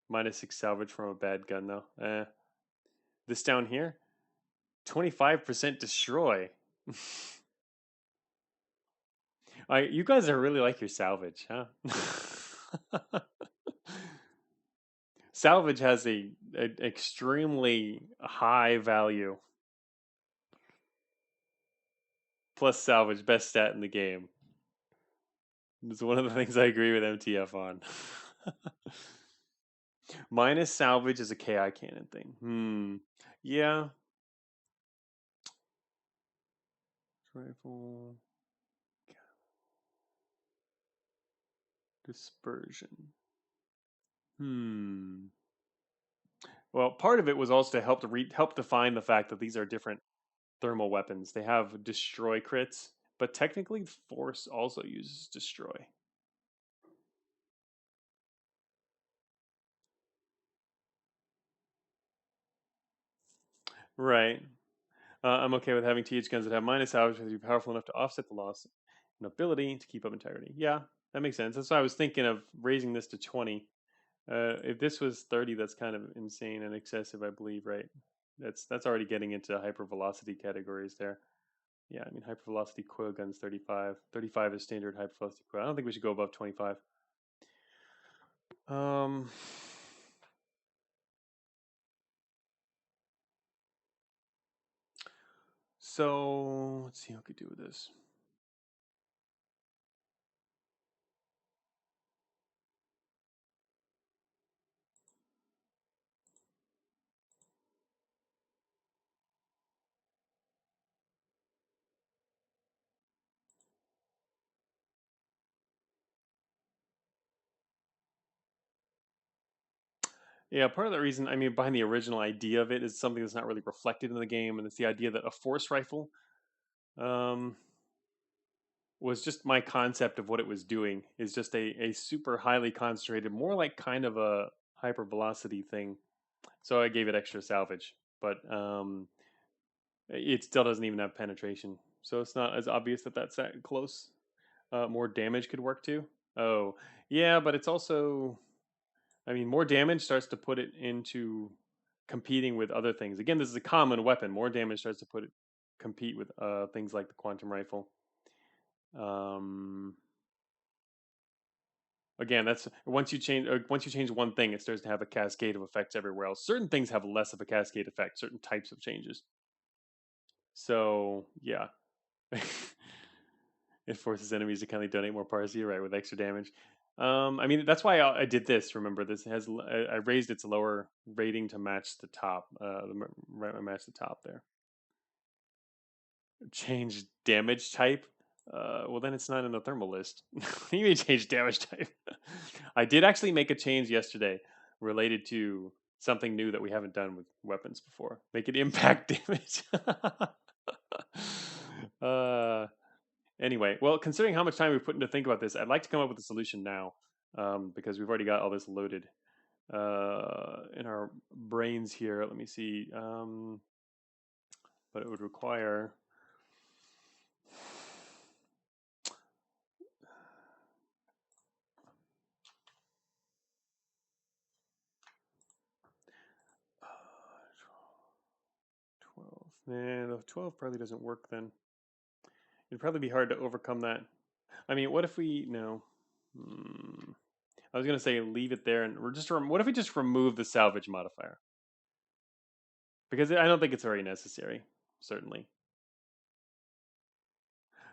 -6 salvage from a bad gun, though. This down here, 25% destroy. You guys are really like your salvage, huh? Salvage has a extremely high value. Plus salvage, best stat in the game. It's one of the things I agree with MTF on. Minus salvage is a KI cannon thing. Yeah. Rifle. Dispersion. Well, part of it was also to help define the fact that these are different thermal weapons. They have destroy crits, but technically force also uses destroy. Right. I'm okay with having TH guns that have minus salvage because you're powerful enough to offset the loss and ability to keep up integrity. Yeah, that makes sense. That's why I was thinking of raising this to 20. If this was 30, that's kind of insane and excessive, I believe, right? That's already getting into hypervelocity categories there. Yeah, I mean, hypervelocity coil guns 35. 35 is standard hypervelocity coil. I don't think we should go above 25. Um, so let's see how we could do with this. Yeah, part of the reason, I mean, behind the original idea of it is something that's not really reflected in the game, and it's the idea that a force rifle um, was just my concept of what it was doing is just a super highly concentrated, more like kind of a hyper velocity thing. So I gave it extra salvage, but it still doesn't even have penetration. so it's not as obvious that that's that close. More damage could work too. Oh, yeah, but it's also, I mean, more damage starts to put it into competing with other things. Again, this is a common weapon. More damage starts to put it compete with things like the quantum rifle. Um, Again, that's once you change one thing, it starts to have a cascade of effects everywhere else. Certain things have less of a cascade effect. Certain types of changes. So yeah, it forces enemies to kindly donate more parts. You're right with extra damage. I mean that's why I did this. Remember, this has I raised its lower rating to match the top. Match the top there. Change damage type. Well, then it's not in the thermal list. You may change damage type. I did actually make a change yesterday related to something new that we haven't done with weapons before. Make it impact damage. uh, anyway, well, considering how much time we put into think about this, I'd like to come up with a solution now because we've already got all this loaded in our brains here. Let me see. But it would require. 12. Man, the 12 probably doesn't work then. It'd probably be hard to overcome that. I mean, what if we no? I was gonna say leave it there, and we're just. What if we just remove the salvage modifier? Because I don't think it's very necessary. Certainly.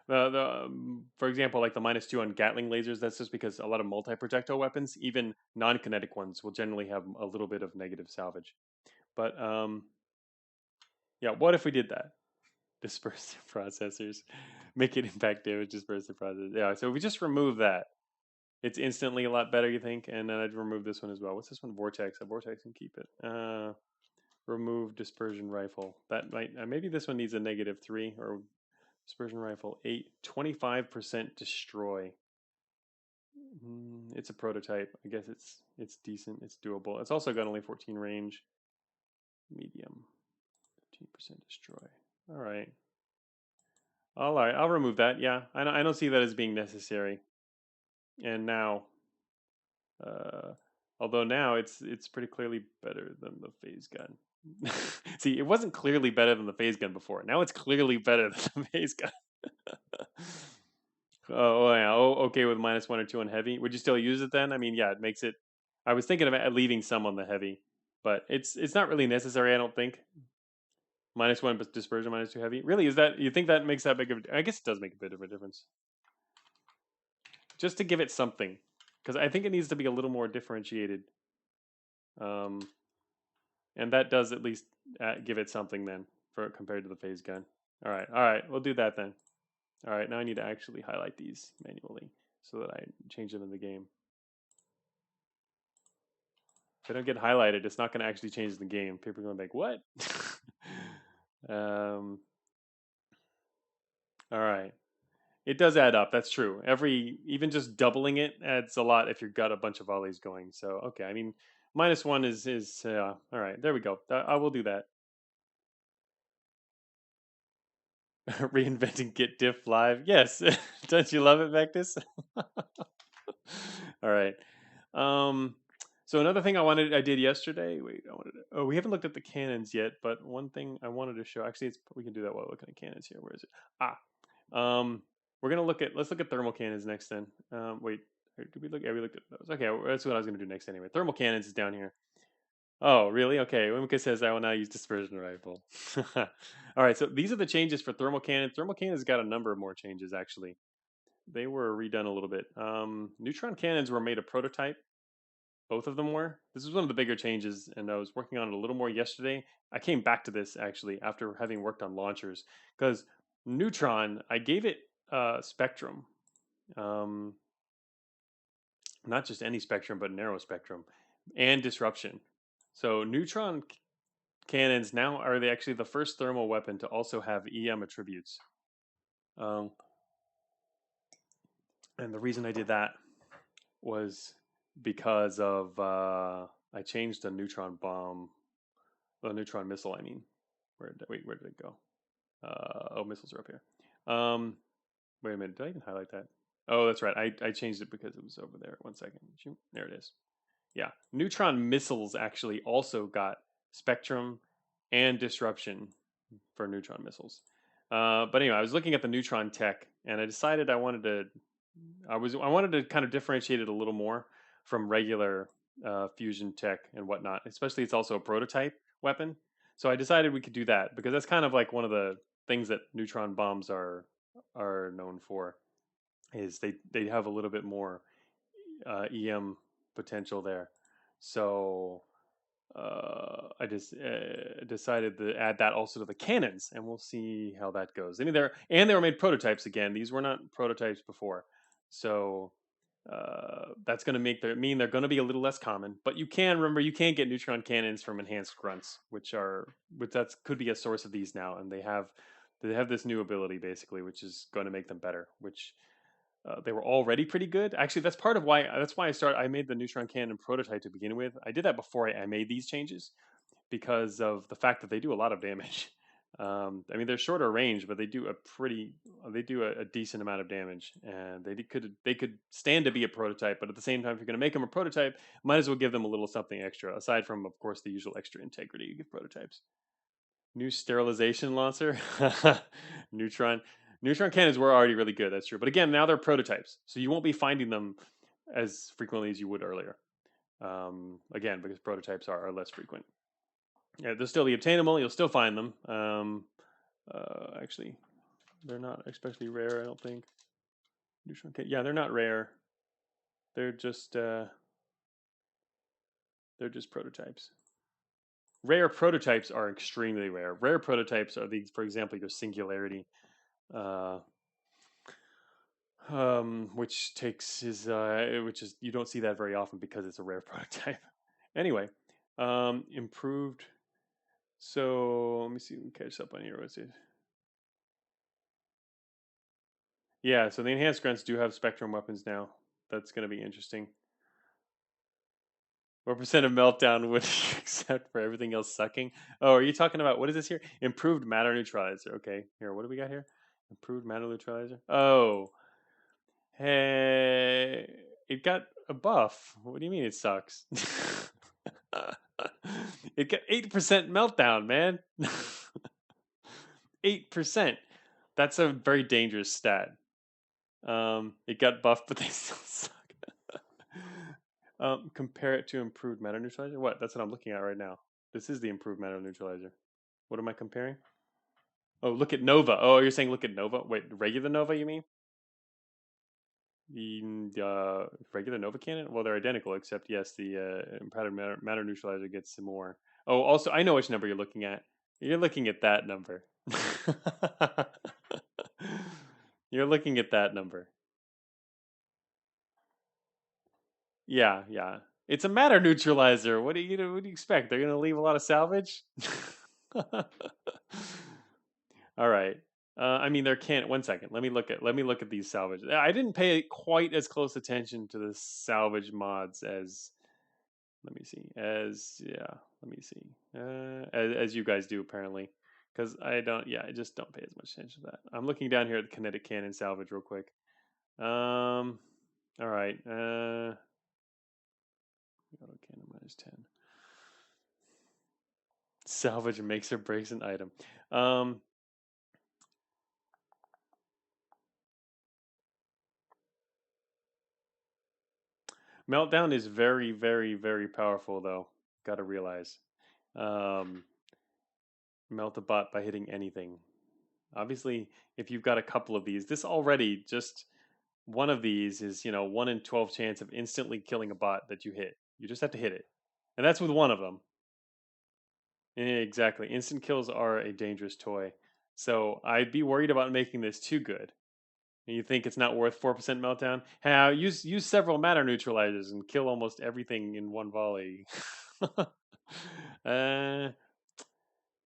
For example, like the -2 on Gatling lasers. That's just because a lot of multi-projectile weapons, even non-kinetic ones, will generally have a little bit of negative salvage. But yeah. What if we did that? Dispersive processors make it impact damage. Dispersive processors. Yeah. So if we just remove that, it's instantly a lot better, you think? And then I'd remove this one as well. What's this one? Vortex. A vortex can keep it. Remove dispersion rifle. That might maybe this one needs a -3 or dispersion rifle 8. 25% destroy. It's a prototype. I guess it's decent. It's doable. It's also got only 14 range. Medium. 15% destroy. All right. All right. I'll remove that. Yeah. I don't see that as being necessary. And now Uh, although now it's pretty clearly better than the phase gun. See, it wasn't clearly better than the phase gun before. Now it's clearly better than the phase gun. Oh yeah. Oh, okay. With -1 or 2 on heavy, would you still use it then? I mean, yeah, it makes it. I was thinking of leaving some on the heavy, but it's not really necessary. I don't think. -1 but dispersion, -2 heavy. Really, is that you think that makes that big of? I guess it does make a bit of a difference. Just to give it something, because I think it needs to be a little more differentiated. Um, And that does at least give it something then for compared to the phase gun. All right, we'll do that then. All right, now I need to actually highlight these manually so that I change them in the game. If they don't get highlighted, it's not going to actually change the game. People are going to be like, what? um, all right. It does add up. That's true. Even just doubling it adds a lot if you've got a bunch of volleys going. So, okay. I mean, -1 is all right. There we go. I will do that. Reinventing Git diff live. Yes. Don't you love it, Vectus? All right. Um, so another thing I did yesterday. Wait, oh, we haven't looked at the cannons yet, but one thing I wanted to show. Actually, we can do that while looking at cannons here. Where is it? We're gonna let's look at thermal cannons next. Then, wait, did we look? Yeah, we looked at those. Okay, that's what I was gonna do next anyway. Thermal cannons is down here. Oh, really? Okay. Wimika says I will now use dispersion rifle. All right. So these are the changes for thermal cannon. Thermal cannon's got a number of more changes actually. They were redone a little bit. Neutron cannons were made a prototype. Both of them were. This was one of the bigger changes, and I was working on it a little more yesterday. I came back to this actually after having worked on launchers because Neutron, I gave it spectrum, um, not just any spectrum, but narrow spectrum, and disruption. So neutron cannons now are they actually the first thermal weapon to also have EM attributes. Um, and the reason I did that was because of I changed the neutron bomb, the neutron missile. I mean, where did it go? Oh, missiles are up here. Um, Wait a minute. Did I even highlight that? Oh, that's right. I changed it because it was over there. 1 second. There it is. Yeah. Neutron missiles actually also got spectrum and disruption for neutron missiles. But anyway, I was looking at the neutron tech, and I decided I wanted to kind of differentiate it a little more from regular fusion tech and whatnot. Especially, it's also a prototype weapon, so I decided we could do that because that's kind of like one of the things that neutron bombs are known for. Is they have a little bit more EM potential there. So I just decided to add that also to the cannons, and we'll see how that goes. I mean, they were made prototypes again. These were not prototypes before, so that's going to mean they're going to be a little less common. But you can get neutron cannons from enhanced grunts, which that could be a source of these now, and they have this new ability basically, which is going to make them better. Which they were already pretty good. Actually, that's why I made the neutron cannon prototype to begin with. I did that before I made these changes because of the fact that they do a lot of damage. I mean, they're shorter range, but they do a decent amount of damage, and they could stand to be a prototype. But at the same time, if you're going to make them a prototype, might as well give them a little something extra, aside from, of course, the usual extra integrity you give prototypes. New sterilization launcher, neutron. Neutron cannons were already really good. That's true, but again, now they're prototypes, so you won't be finding them as frequently as you would earlier. Again, because prototypes are less frequent. Yeah, they'll still be obtainable. You'll still find them. Actually, they're not especially rare. I don't think. Neutron yeah, they're not rare. They're just uh, they're just prototypes. Rare prototypes are extremely rare. Rare prototypes are these, for example, your singularity. Uh, which is you don't see that very often because it's a rare prototype. Anyway, improved. So let me see. We catch up on here. What's it? Yeah. So the enhanced grunts do have spectrum weapons now. That's going to be interesting. What percent of meltdown would you accept for everything else sucking? Oh, are you talking about what is this here? Improved matter neutralizer. Okay. Here, what do we got here? Improved matter neutralizer. Oh, hey, it got a buff. What do you mean it sucks? It got 8% meltdown, man. 8%. That's a very dangerous stat. It got buffed, but they still suck. Compare it to improved matter neutralizer. What? That's what I'm looking at right now. This is the improved matter neutralizer. What am I comparing? Oh, look at Nova. Oh, you're saying look at Nova? Wait, regular Nova, you mean? The regular Nova cannon? Well, they're identical, except yes, the improved matter neutralizer gets some more. Oh, also, I know which number you're looking at. You're looking at that number. You're looking at that number. Yeah, yeah. It's a matter neutralizer. What do you expect? They're gonna leave a lot of salvage? All right. I mean, there can't. 1 second. Let me look at these salvage. I didn't pay quite as close attention to the salvage mods as. Let me see. As yeah. Let me see. As you guys do apparently, because I don't. Yeah, I just don't pay as much attention to that. I'm looking down here at the kinetic cannon salvage real quick. All right. Auto cannon -10. Salvage makes or breaks an item. Um, Meltdown is very, very, very powerful, though. Gotta realize. Um, Melt a bot by hitting anything. Obviously, if you've got a couple of these, this already just one of these is 1 in 12 chance of instantly killing a bot that you hit. You just have to hit it, and that's with one of them. Exactly. Instant kills are a dangerous toy, so I'd be worried about making this too good. And you think it's not worth 4% meltdown? Use several matter neutralizers and kill almost everything in one volley. uh,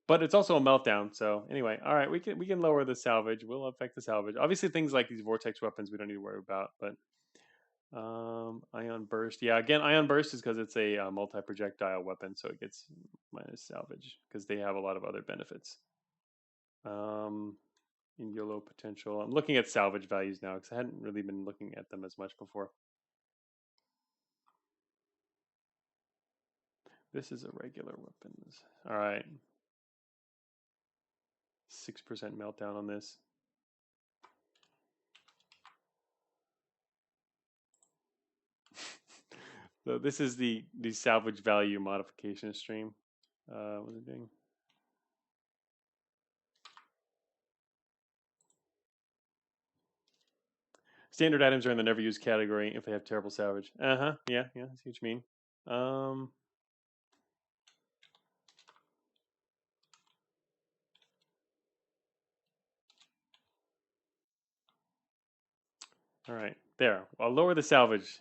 but it's also a meltdown. So anyway, all right, we can lower the salvage. We'll affect the salvage. Obviously, things like these vortex weapons we don't need to worry about. But ion burst, yeah. Again, ion burst is because it's a multi projectile weapon, so it gets minus salvage because they have a lot of other benefits. Um, in YOLO potential. I'm looking at salvage values now because I hadn't really been looking at them as much before. This is a regular weapons. All right. 6% meltdown on this. So this is the salvage value modification stream. What is it doing? Standard items are in the never used category if they have terrible salvage. Yeah, I see what you mean. All right, there. I'll lower the salvage.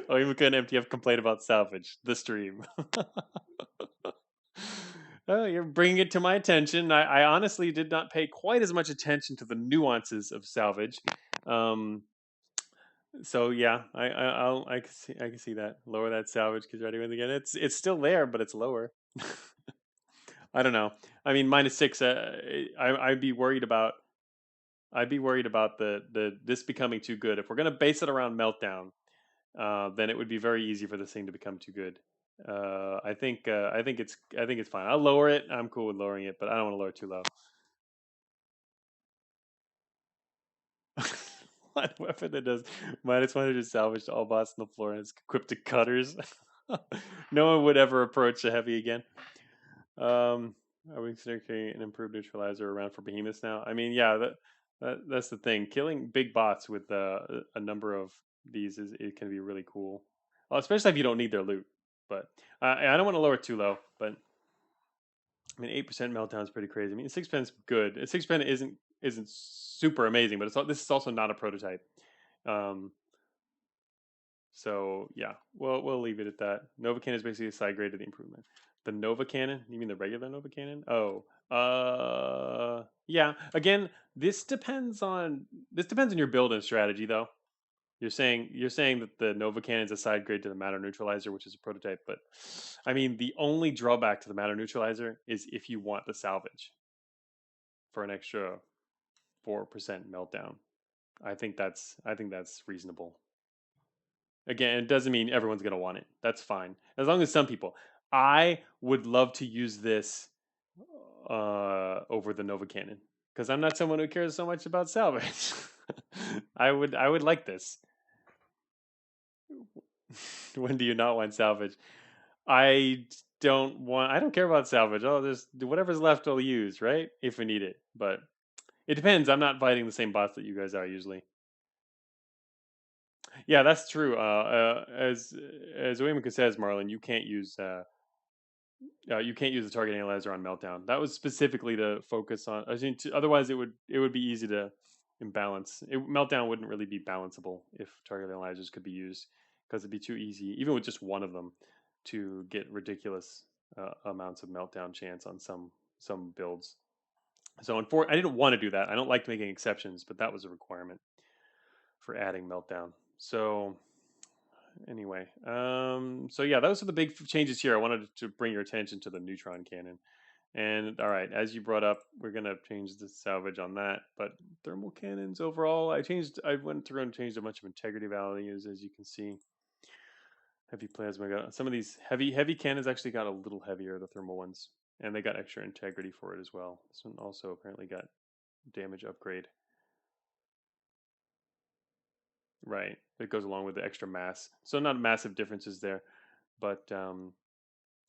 Oh, even an MTF complaint about salvage. The stream. Oh, you're bringing it to my attention. I honestly did not pay quite as much attention to the nuances of salvage. So yeah, I can see that. Lower that salvage because ready wins again. It's still there, but it's lower. I don't know. I mean, -6. I'd be worried about. I'd be worried about the this becoming too good. If we're gonna base it around meltdown, then it would be very easy for this thing to become too good. I think it's fine. I'll lower it. I'm cool with lowering it, but I don't want to lower it too low. What weapon that does -100 salvage to all bots on the floor and it's equipped to cutters? No one would ever approach a heavy again. Are we considering an improved neutralizer around for behemoths now? I mean, yeah, that's the thing. Killing big bots with a number of these it can be really cool, well, especially if you don't need their loot. But I don't want to lower it too low. But I mean, 8% meltdown is pretty crazy. I mean, 6% is good. 6% isn't super amazing, but this is also not a prototype. Um, so yeah, we'll leave it at that. Nova Cannon is basically a side grade of the improvement. The Nova Cannon? You mean the regular Nova Cannon? Oh, yeah. Again, this depends on your build and strategy, though. You're saying that the Nova Cannon is a side grade to the Matter Neutralizer, which is a prototype. But I mean, the only drawback to the Matter Neutralizer is if you want the salvage for an extra 4% meltdown. I think that's reasonable. Again, it doesn't mean everyone's gonna want it. That's fine. As long as some people. I would love to use this over the Nova Cannon because I'm not someone who cares so much about salvage. I would like this. When do you not want salvage? I I don't care about salvage. Oh, there's whatever's left I'll use, right? If we need it. But it depends. I'm not fighting the same bots that you guys are usually. Yeah, that's true. As Uemaka says, Marlon, you can't use the target analyzer on meltdown. That was specifically to focus on. I think otherwise it would be easy to imbalance. Meltdown wouldn't really be balanceable if target analyzers could be used because it'd be too easy, even with just one of them, to get ridiculous amounts of meltdown chance on some builds. So I didn't want to do that. I don't like making exceptions, but that was a requirement for adding meltdown. So anyway, so yeah, those are the big changes here. I wanted to bring your attention to the neutron cannon. And all right, as you brought up, we're gonna change the salvage on that. But thermal cannons overall, I went through and changed a bunch of integrity values, as you can see. Heavy plasma got some of these heavy cannons actually got a little heavier, the thermal ones, and they got extra integrity for it as well. This one also apparently got damage upgrade. Right, it goes along with the extra mass. So not massive differences there, but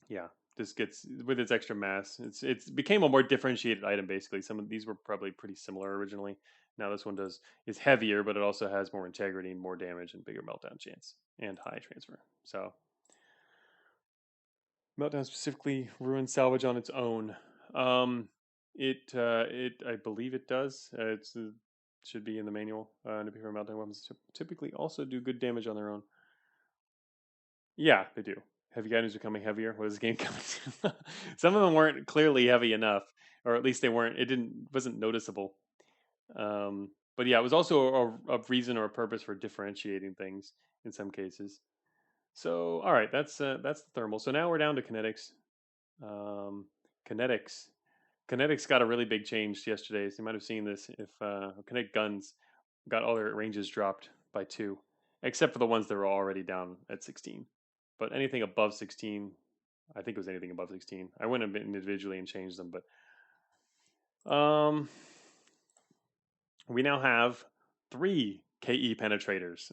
yeah, this gets with its extra mass. It's became a more differentiated item basically. Some of these were probably pretty similar originally. Now this one is heavier, but it also has more integrity, more damage, and bigger meltdown chance and high transfer. So meltdown specifically ruins salvage on its own. It I believe it does. It's should be in the manual. And for meltdown weapons typically also do good damage on their own. Yeah, they do. Heavy items becoming heavier. What is this game coming to? Some of them weren't clearly heavy enough, or at least they weren't. Wasn't noticeable. But yeah, it was also a reason or a purpose for differentiating things in some cases. So all right, that's the thermal. So now we're down to kinetics. Um, Kinetics. Kinetics got a really big change yesterday. So you might have seen this. If Kinetic guns got all their ranges dropped by 2, except for the ones that were already down at 16. But anything above 16, I think it was anything above 16. I went individually and changed them, but we now have 3 KE penetrators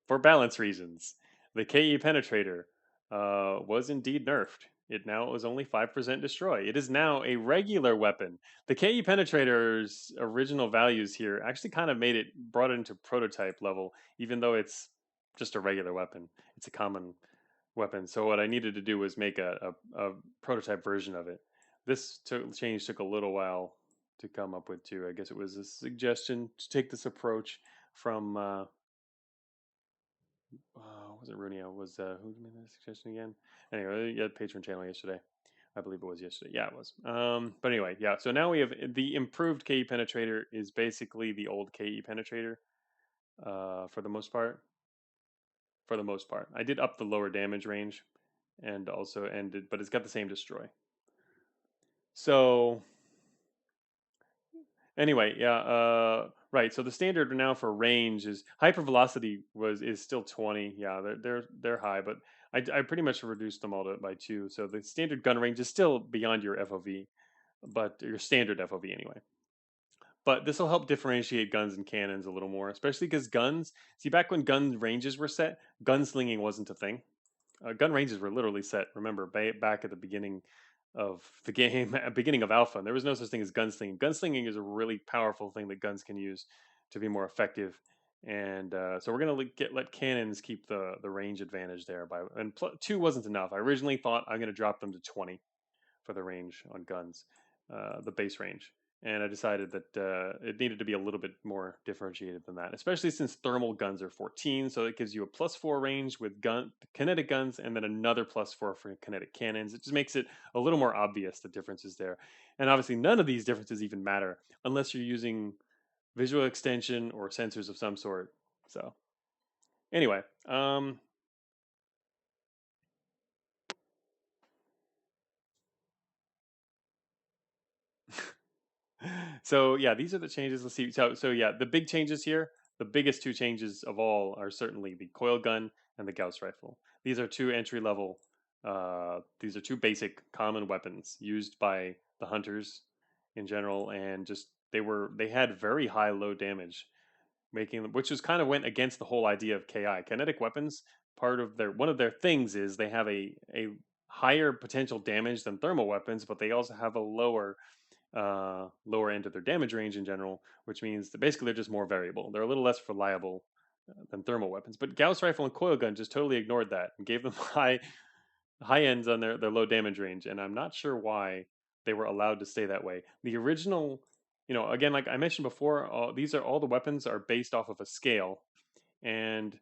for balance reasons. The KE penetrator was indeed nerfed. It now is only 5% destroy. It is now a regular weapon. The KE penetrator's original values here actually kind of brought it into prototype level, even though it's just a regular weapon. It's a common weapon. So what I needed to do was make a prototype version of it. This change took a little while to come up with too. I guess it was a suggestion to take this approach from was it Runia? Was who made that suggestion again? Anyway, you had Patreon channel yesterday. I believe it was yesterday. Yeah, it was. But anyway, yeah. So now we have the improved KE penetrator is basically the old KE penetrator, for the most part. For the most part, I did up the lower damage range, and also ended, but it's got the same destroy. So anyway, yeah, right. So the standard now for range is hypervelocity is still 20. Yeah, they're high, but I pretty much reduced them all by 2. So the standard gun range is still beyond your FOV, but your standard FOV anyway. But this will help differentiate guns and cannons a little more, especially because guns. See, back when gun ranges were set, gunslinging wasn't a thing. Gun ranges were literally set. Remember, back at the beginning of the game, beginning of Alpha, and there was no such thing as gunslinging. Gunslinging is a really powerful thing that guns can use to be more effective, and so we're gonna let cannons keep the range advantage there. And 2 wasn't enough. I originally thought I'm gonna drop them to 20 for the range on guns, the base range. And I decided that it needed to be a little bit more differentiated than that, especially since thermal guns are 14. So it gives you a +4 range with kinetic guns, and then another +4 for kinetic cannons. It just makes it a little more obvious the differences there. And obviously, none of these differences even matter unless you're using visual extension or sensors of some sort. So anyway, so yeah, these are the changes. Let's see. So yeah, the big changes here, the biggest 2 changes of all are certainly the coil gun and the Gauss rifle. These are 2 entry level. These are 2 basic common weapons used by the hunters in general, and just they had very high low damage, making them, which was kind of went against the whole idea of KI kinetic weapons. Part of their one of their things is they have a higher potential damage than thermal weapons, but they also have a lower end of their damage range in general, which means that basically they're just more variable. They're a little less reliable than thermal weapons. But Gauss rifle and coil gun just totally ignored that and gave them high ends on their low damage range. And I'm not sure why they were allowed to stay that way. The original, again, like I mentioned before, all the weapons are based off of a scale, and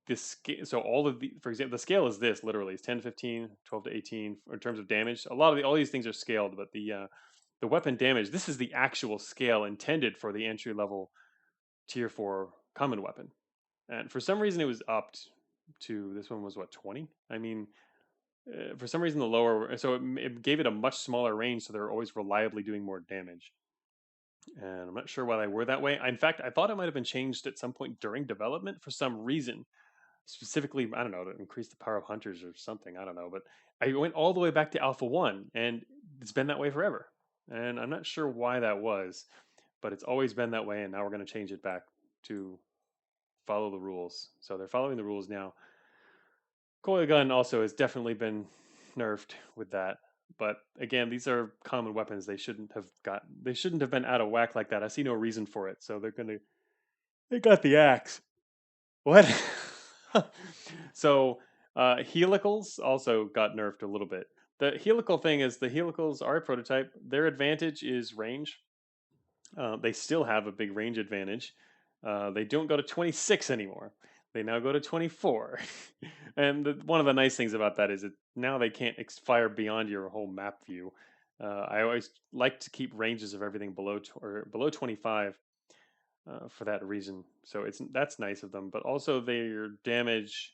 this scale, so all of the, for example, the scale is this literally it's 10 to 15, 12 to 18 in terms of damage. All these things are scaled, but the weapon damage, this is the actual scale intended for the entry level tier 4 common weapon. And for some reason it was upped to, this one was what, 20? I mean, for some reason the lower, so it gave it a much smaller range, so they're always reliably doing more damage. And I'm not sure why they were that way. In fact, I thought it might have been changed at some point during development for some reason. Specifically, I don't know, to increase the power of hunters or something. I don't know. But I went all the way back to Alpha 1, and it's been that way forever. And I'm not sure why that was, but it's always been that way. And now we're going to change it back to follow the rules. So they're following the rules now. Coil gun also has definitely been nerfed with that. But again, these are common weapons. They shouldn't have been out of whack like that. I see no reason for it. So they got the axe. What? So helicals also got nerfed a little bit. The helical thing is the helicals are a prototype. Their advantage is range. They still have a big range advantage. They don't go to 26 anymore. They now go to 24. And one of the nice things about that is that now they can't fire beyond your whole map view. I always like to keep ranges of everything below 25 for that reason. So that's nice of them. But also their damage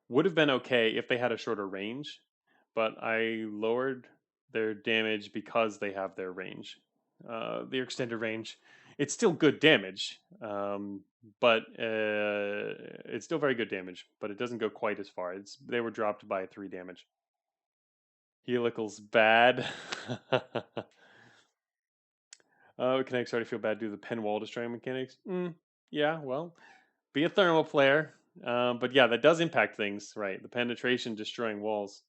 would have been okay if they had a shorter range, but I lowered their damage because they have their range, their extended range. It's still good damage, but it's still very good damage, but it doesn't go quite as far. They were dropped by 3 damage. Helical's bad. Mechanics already feel bad due to the pen wall destroying mechanics. Yeah, well, be a thermal player. But yeah, that does impact things, right? The penetration destroying walls,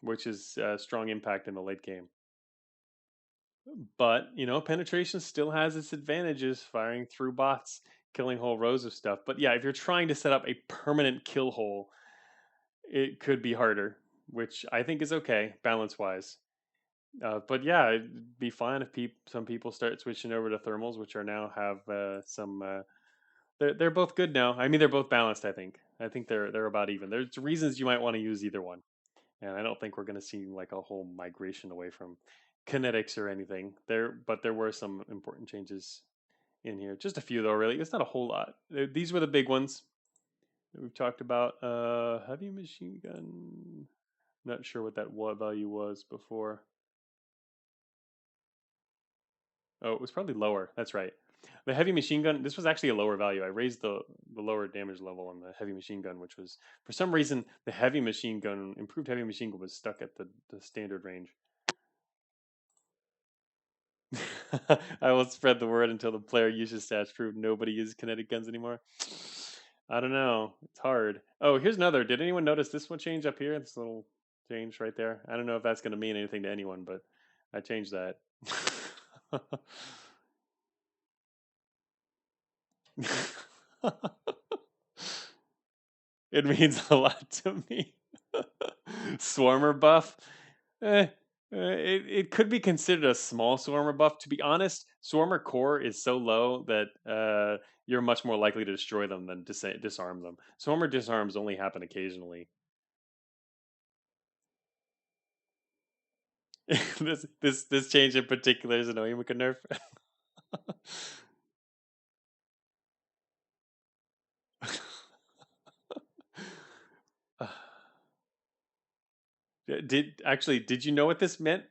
which is a strong impact in the late game. But, penetration still has its advantages, firing through bots, killing whole rows of stuff. But yeah, if you're trying to set up a permanent kill hole, it could be harder, which I think is okay, balance wise. But yeah, it'd be fine if some people start switching over to thermals, which are now have some. They're both good now. I mean, they're both balanced. I think they're about even. There's reasons you might want to use either one, and I don't think we're going to see like a whole migration away from kinetics or anything. But there were some important changes in here. Just a few though, really. It's not a whole lot. These were the big ones that we've talked about. Heavy machine gun. Not sure what that value was before. Oh, it was probably lower. That's right. The heavy machine gun, this was actually a lower value. I raised the lower damage level on the heavy machine gun, which was, for some reason, the improved heavy machine gun was stuck at the standard range. I will spread the word until the player uses stats prove nobody uses kinetic guns anymore. I don't know. It's hard. Oh, here's another. Did anyone notice this one change up here? This little change right there. I don't know if that's going to mean anything to anyone, but I changed that. It means a lot to me. Swarmer buff. It could be considered a small Swarmer buff. To be honest, Swarmer core is so low that you're much more likely to destroy them than disarm them. Swarmer disarms only happen occasionally. This change in particular is annoying. We can nerf. Did you know what this meant?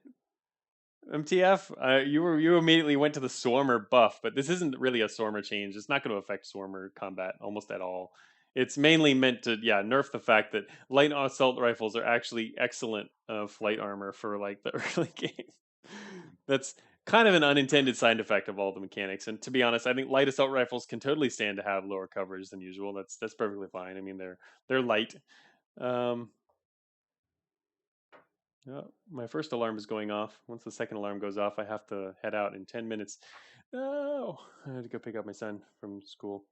MTF, you immediately went to the Swarmer buff, but this isn't really a Swarmer change. It's not going to affect Swarmer combat almost at all. It's mainly meant to nerf the fact that light assault rifles are actually excellent flight armor for like the early game. That's kind of an unintended side effect of all the mechanics. And to be honest, I think light assault rifles can totally stand to have lower coverage than usual. That's perfectly fine. I mean they're light. Um, my first alarm is going off. Once the second alarm goes off, I have to head out in 10 minutes. No, I have to go pick up my son from school.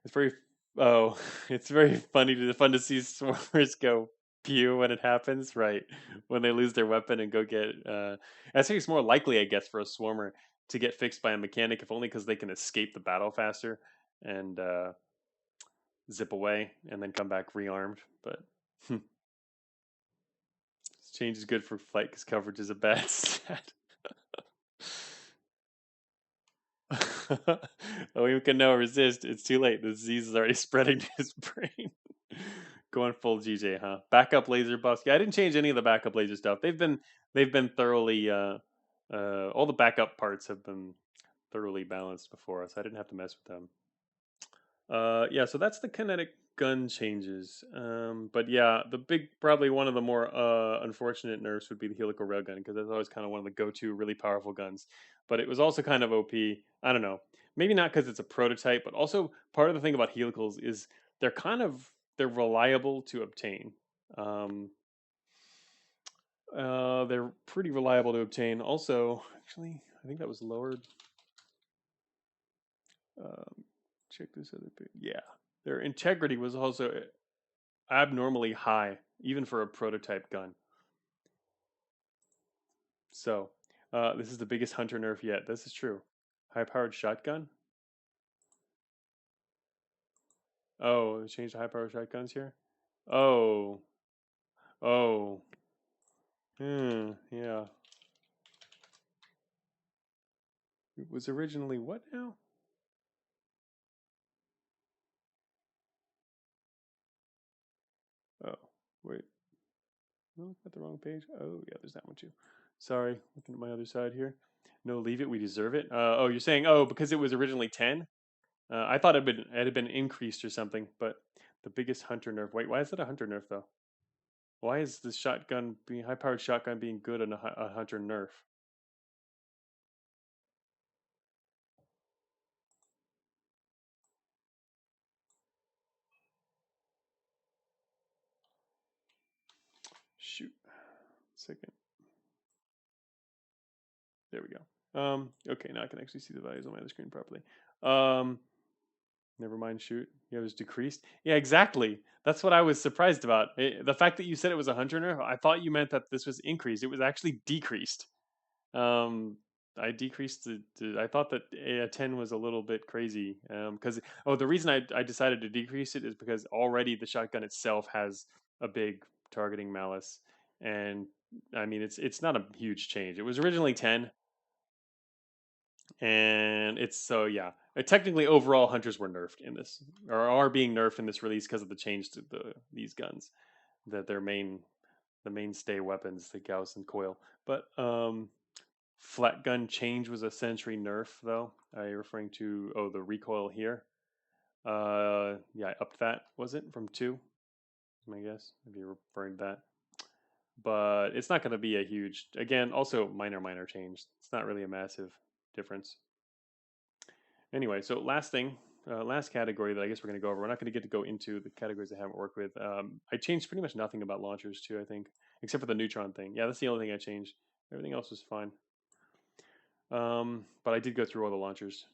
It's very, oh, it's very fun to see swarmers go pew when it happens, right? When they lose their weapon and go get, I think it's more likely, I guess, for a swarmer to get fixed by a mechanic, if only because they can escape the battle faster and zip away and then come back rearmed. But this change is good for flight because coverage is a bad stat. Oh, you can now resist. It's too late. The disease is already spreading to his brain. Going full GJ, huh? Backup laser buffs. Yeah, I didn't change any of the backup laser stuff. They've been thoroughly all the backup parts have been thoroughly balanced before us. I didn't have to mess with them. Yeah, so that's the kinetic gun changes. But yeah, probably one of the more unfortunate nerfs would be the helical railgun because that's always kind of one of the go-to really powerful guns. But it was also kind of OP. I don't know, maybe not because it's a prototype, but also part of the thing about helicals is they're reliable to obtain. Um, they're pretty reliable to obtain. Also, actually, I think that was lowered. Um, check this other page. Yeah, their integrity was also abnormally high, even for a prototype gun. So, this is the biggest hunter nerf yet. This is true. High-powered shotgun. Oh, they changed the high-powered shotguns here. Oh, oh, yeah. It was originally what now? Wait, no, got the wrong page. Oh yeah, there's that one too. Sorry, looking at my other side here. No, leave it. We deserve it. Oh, you're saying because it was originally 10. I thought it had been increased or something, but the biggest hunter nerf. Wait, why is it a hunter nerf though? Why is the shotgun being high-powered shotgun being good on a hunter nerf? Shoot, second. There we go. Okay, now I can actually see the values on my other screen properly. Um, Never mind. Shoot, yeah, it was decreased. Yeah, exactly. That's what I was surprised about. The fact that you said it was a hunter nerf, I thought you meant that this was increased. It was actually decreased. Um, I decreased I thought that a 10 was a little bit crazy. Because the reason I decided to decrease it is because already the shotgun itself has a big targeting malice, and I mean it's not a huge change. It was originally 10, and it's so yeah. Technically, overall, hunters were nerfed in this, or are being nerfed in this release because of the change to these guns, that the mainstay weapons, the Gauss and coil. But flat gun change was a century nerf, though. Are you referring to the recoil here? Yeah, I upped that. Was it from 2? My guess, if you're referring to that. But it's not going to be a huge. Again, also minor change. It's not really a massive difference. Anyway, so last thing, last category that I guess we're going to go over. We're not going to get to go into the categories I haven't worked with. I changed pretty much nothing about launchers too, I think, except for the neutron thing. Yeah, that's the only thing I changed. Everything else was fine. But I did go through all the launchers,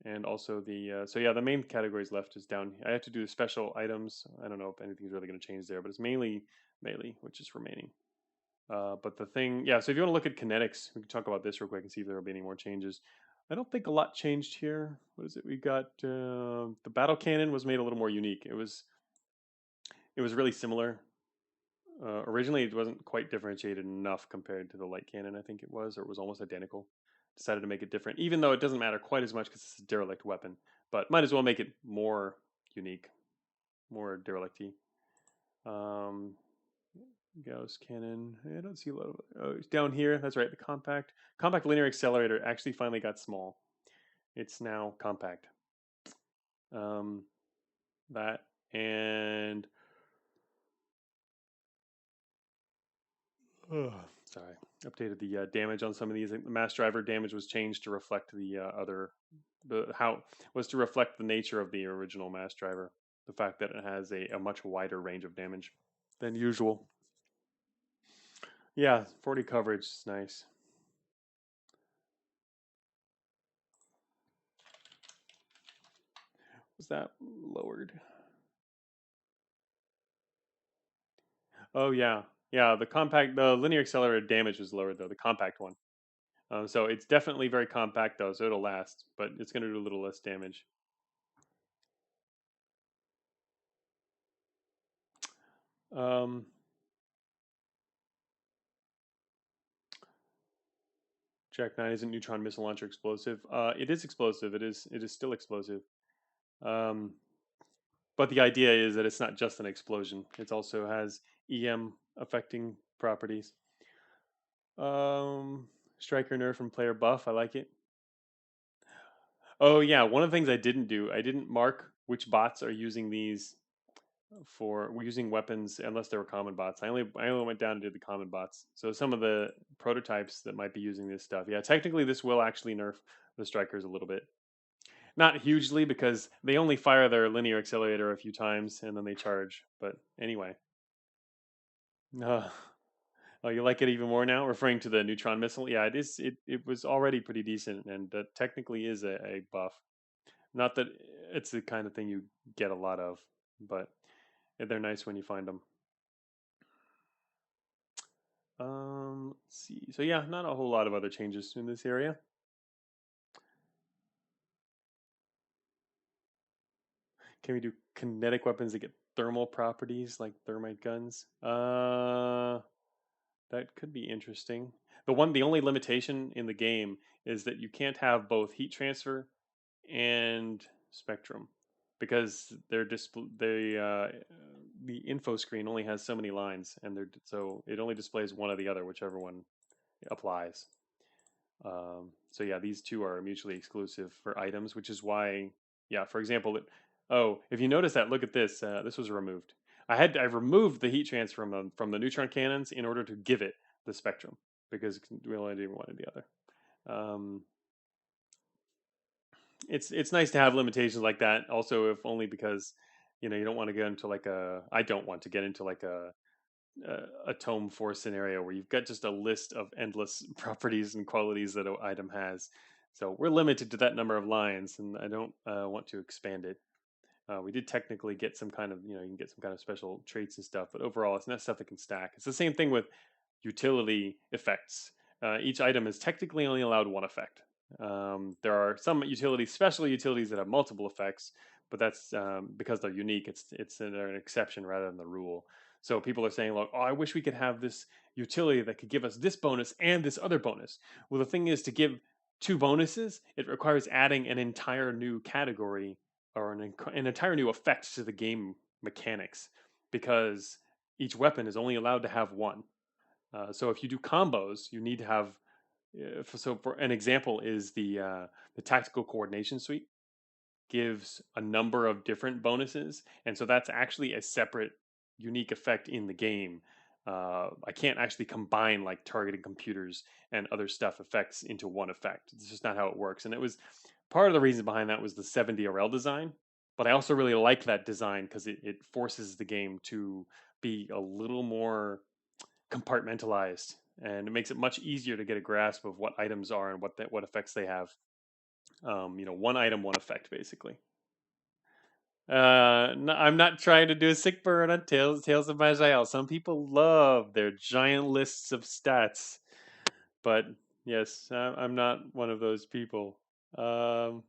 and also so yeah, the main categories left is down. I have to do the special items. I don't know if anything's really going to change there, but it's mainly melee, which is remaining. But the thing, yeah. So if you want to look at kinetics, we can talk about this real quick and see if there will be any more changes. I don't think a lot changed here. What is it? We got the battle cannon was made a little more unique. It was really similar. Originally, it wasn't quite differentiated enough compared to the light cannon. I think it was, or it was almost identical. Decided to make it different, even though it doesn't matter quite as much because it's a derelict weapon. But might as well make it more unique, more derelicty. Um, Gauss cannon. I don't see a lot of. Oh, it's down here. That's right. The compact linear accelerator actually finally got small. It's now compact. Um, that and sorry, updated the damage on some of these. The mass driver damage was changed to reflect the other. The how was to reflect the nature of the original mass driver. The fact that it has a much wider range of damage than usual. Yeah, 40 coverage is nice. Was that lowered? Oh yeah, yeah. The linear accelerator damage was lowered though. The compact one. So it's definitely very compact though, so it'll last, but it's going to do a little less damage. Um, Jack 9 isn't neutron missile launcher explosive. It is explosive. It is still explosive. Um, but the idea is that it's not just an explosion. It also has EM affecting properties. Striker nerf and player buff. I like it. Oh yeah, one of the things I didn't do, I didn't mark which bots are using these for using weapons unless they were common bots. I only went down and did the common bots. So some of the prototypes that might be using this stuff. Yeah, technically this will actually nerf the strikers a little bit. Not hugely because they only fire their linear accelerator a few times and then they charge. But anyway. Uh, oh, you like it even more now? Referring to the neutron missile? Yeah, it is. It was already pretty decent and technically is a buff. Not that it's the kind of thing you get a lot of, but they're nice when you find them. Let's see. So yeah, not a whole lot of other changes in this area. Can we do kinetic weapons that get thermal properties like thermite guns? That could be interesting. The only limitation in the game is that you can't have both heat transfer and spectrum because the info screen only has so many lines, and so it only displays one or the other, whichever one applies. So yeah, these two are mutually exclusive for items, which is why, yeah, for example, oh, if you notice that, look at this. This was removed. I removed the heat transfer from the neutron cannons in order to give it the spectrum because we only did one or the other. Um, it's nice to have limitations like that. Also, if only because you don't want to get into like a I don't want to get into like a tome 4 scenario where you've got just a list of endless properties and qualities that an item has. So we're limited to that number of lines, and I don't want to expand it. We did technically get some kind of, you can get some kind of special traits and stuff, but overall, it's not stuff that can stack. It's the same thing with utility effects. Each item is technically only allowed one effect. There are some utilities, special utilities, that have multiple effects, but that's because they're unique. They're an exception rather than the rule. So people are saying, like, oh, I wish we could have this utility that could give us this bonus and this other bonus. Well, the thing is, to give two bonuses, it requires adding an entire new category or an entire new effect to the game mechanics, because each weapon is only allowed to have one. So if you do combos, you need to have. So for an example is the tactical coordination suite gives a number of different bonuses, and so that's actually a separate, unique effect in the game. I can't actually combine like targeting computers and other stuff effects into one effect. It's just not how it works, and it was part of the reason behind that was the 7DRL design. But I also really like that design because it forces the game to be a little more compartmentalized, and it makes it much easier to get a grasp of what items are and what effects they have. One item, one effect, basically. No, I'm not trying to do a sick burn on Tales of Maj'El. Some people love their giant lists of stats, but yes, I'm not one of those people. Um,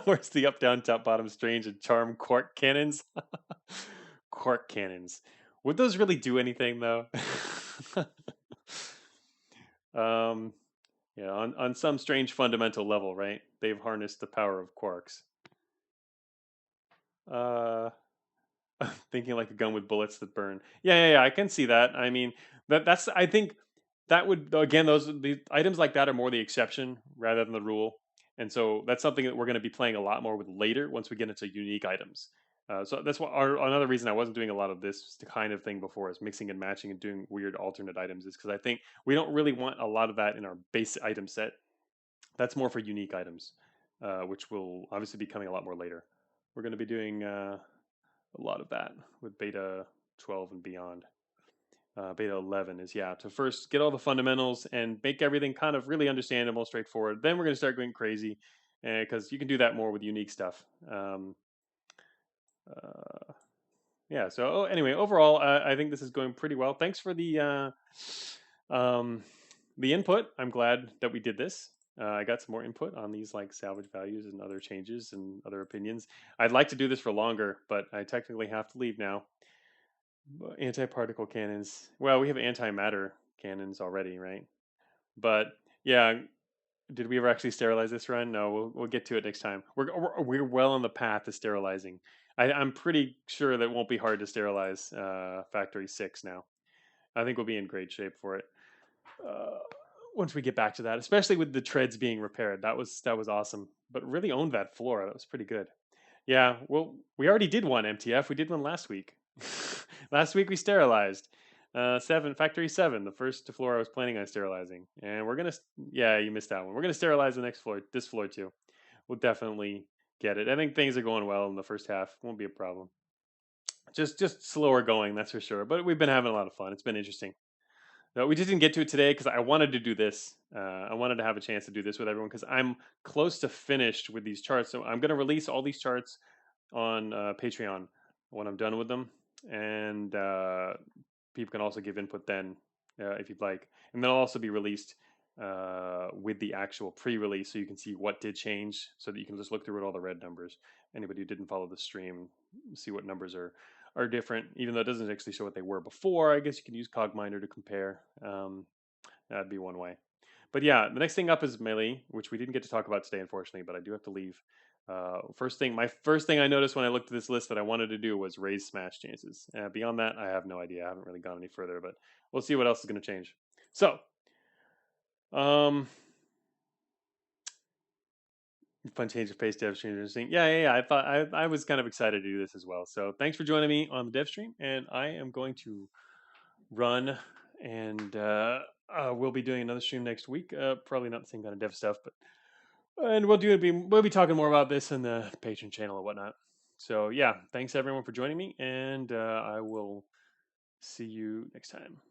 where's the up, down, top, bottom, strange, and charm quark cannons? Quark cannons. Would those really do anything though? um, yeah, on some strange fundamental level, right? They've harnessed the power of quarks. Uh, Thinking like a gun with bullets that burn. Yeah. I can see that. I mean, that's. I think that would, again, the items like that are more the exception rather than the rule, and so that's something that we're going to be playing a lot more with later once we get into unique items. So that's another reason I wasn't doing a lot of this kind of thing before, is mixing and matching and doing weird alternate items, is because I think we don't really want a lot of that in our base item set. That's more for unique items, which will obviously be coming a lot more later. We're going to be doing a lot of that with beta 12 and beyond. Beta 11 is, yeah, to first get all the fundamentals and make everything kind of really understandable, straightforward. Then we're going to start going crazy, because you can do that more with unique stuff. Uh, yeah. So anyway, overall, I think this is going pretty well. Thanks for um, the input. I'm glad that we did this. I got some more input on these like salvage values and other changes and other opinions. I'd like to do this for longer, but I technically have to leave now. Anti-particle cannons. Well, we have antimatter cannons already, right? But yeah, did we ever actually sterilize this run? No, we'll get to it next time. We're well on the path to sterilizing. I'm pretty sure that it won't be hard to sterilize Factory 6 now. I think we'll be in great shape for it. Uh, Once we get back to that, especially with the treads being repaired, that was awesome. But really owned that floor. That was pretty good. Yeah, well, we already did one MTF. We did one last week. Last week we sterilized Factory 7, the first floor I was planning on sterilizing, and we're gonna. Yeah, you missed that one. We're gonna sterilize the next floor, this floor too. We'll definitely get it. I think things are going well in the first half. Won't be a problem. Just slower going, that's for sure. But we've been having a lot of fun. It's been interesting. No, we just didn't get to it today because I wanted to do this. I wanted to have a chance to do this with everyone because I'm close to finished with these charts. So I'm going to release all these charts on Patreon when I'm done with them, and people can also give input then if you'd like. And they'll also be released with the actual pre-release, so you can see what did change, so that you can just look through all the red numbers. Anybody who didn't follow the stream, see what numbers are different, even though it doesn't actually show what they were before. I guess you can use Cogminder to compare. That'd be one way. But yeah, the next thing up is melee, which we didn't get to talk about today, unfortunately. But I do have to leave. My first thing I noticed when I looked at this list that I wanted to do was raise smash chances. Beyond that, I have no idea. I haven't really gone any further, but we'll see what else is going to change. So, um, fun change of pace, dev stream, interesting. Yeah. I thought I was kind of excited to do this as well. So thanks for joining me on the dev stream, and I am going to run, and we'll be doing another stream next week. Probably not the same kind of dev stuff, but and we'll be talking more about this in the Patreon channel and whatnot. So yeah, thanks everyone for joining me, and I will see you next time.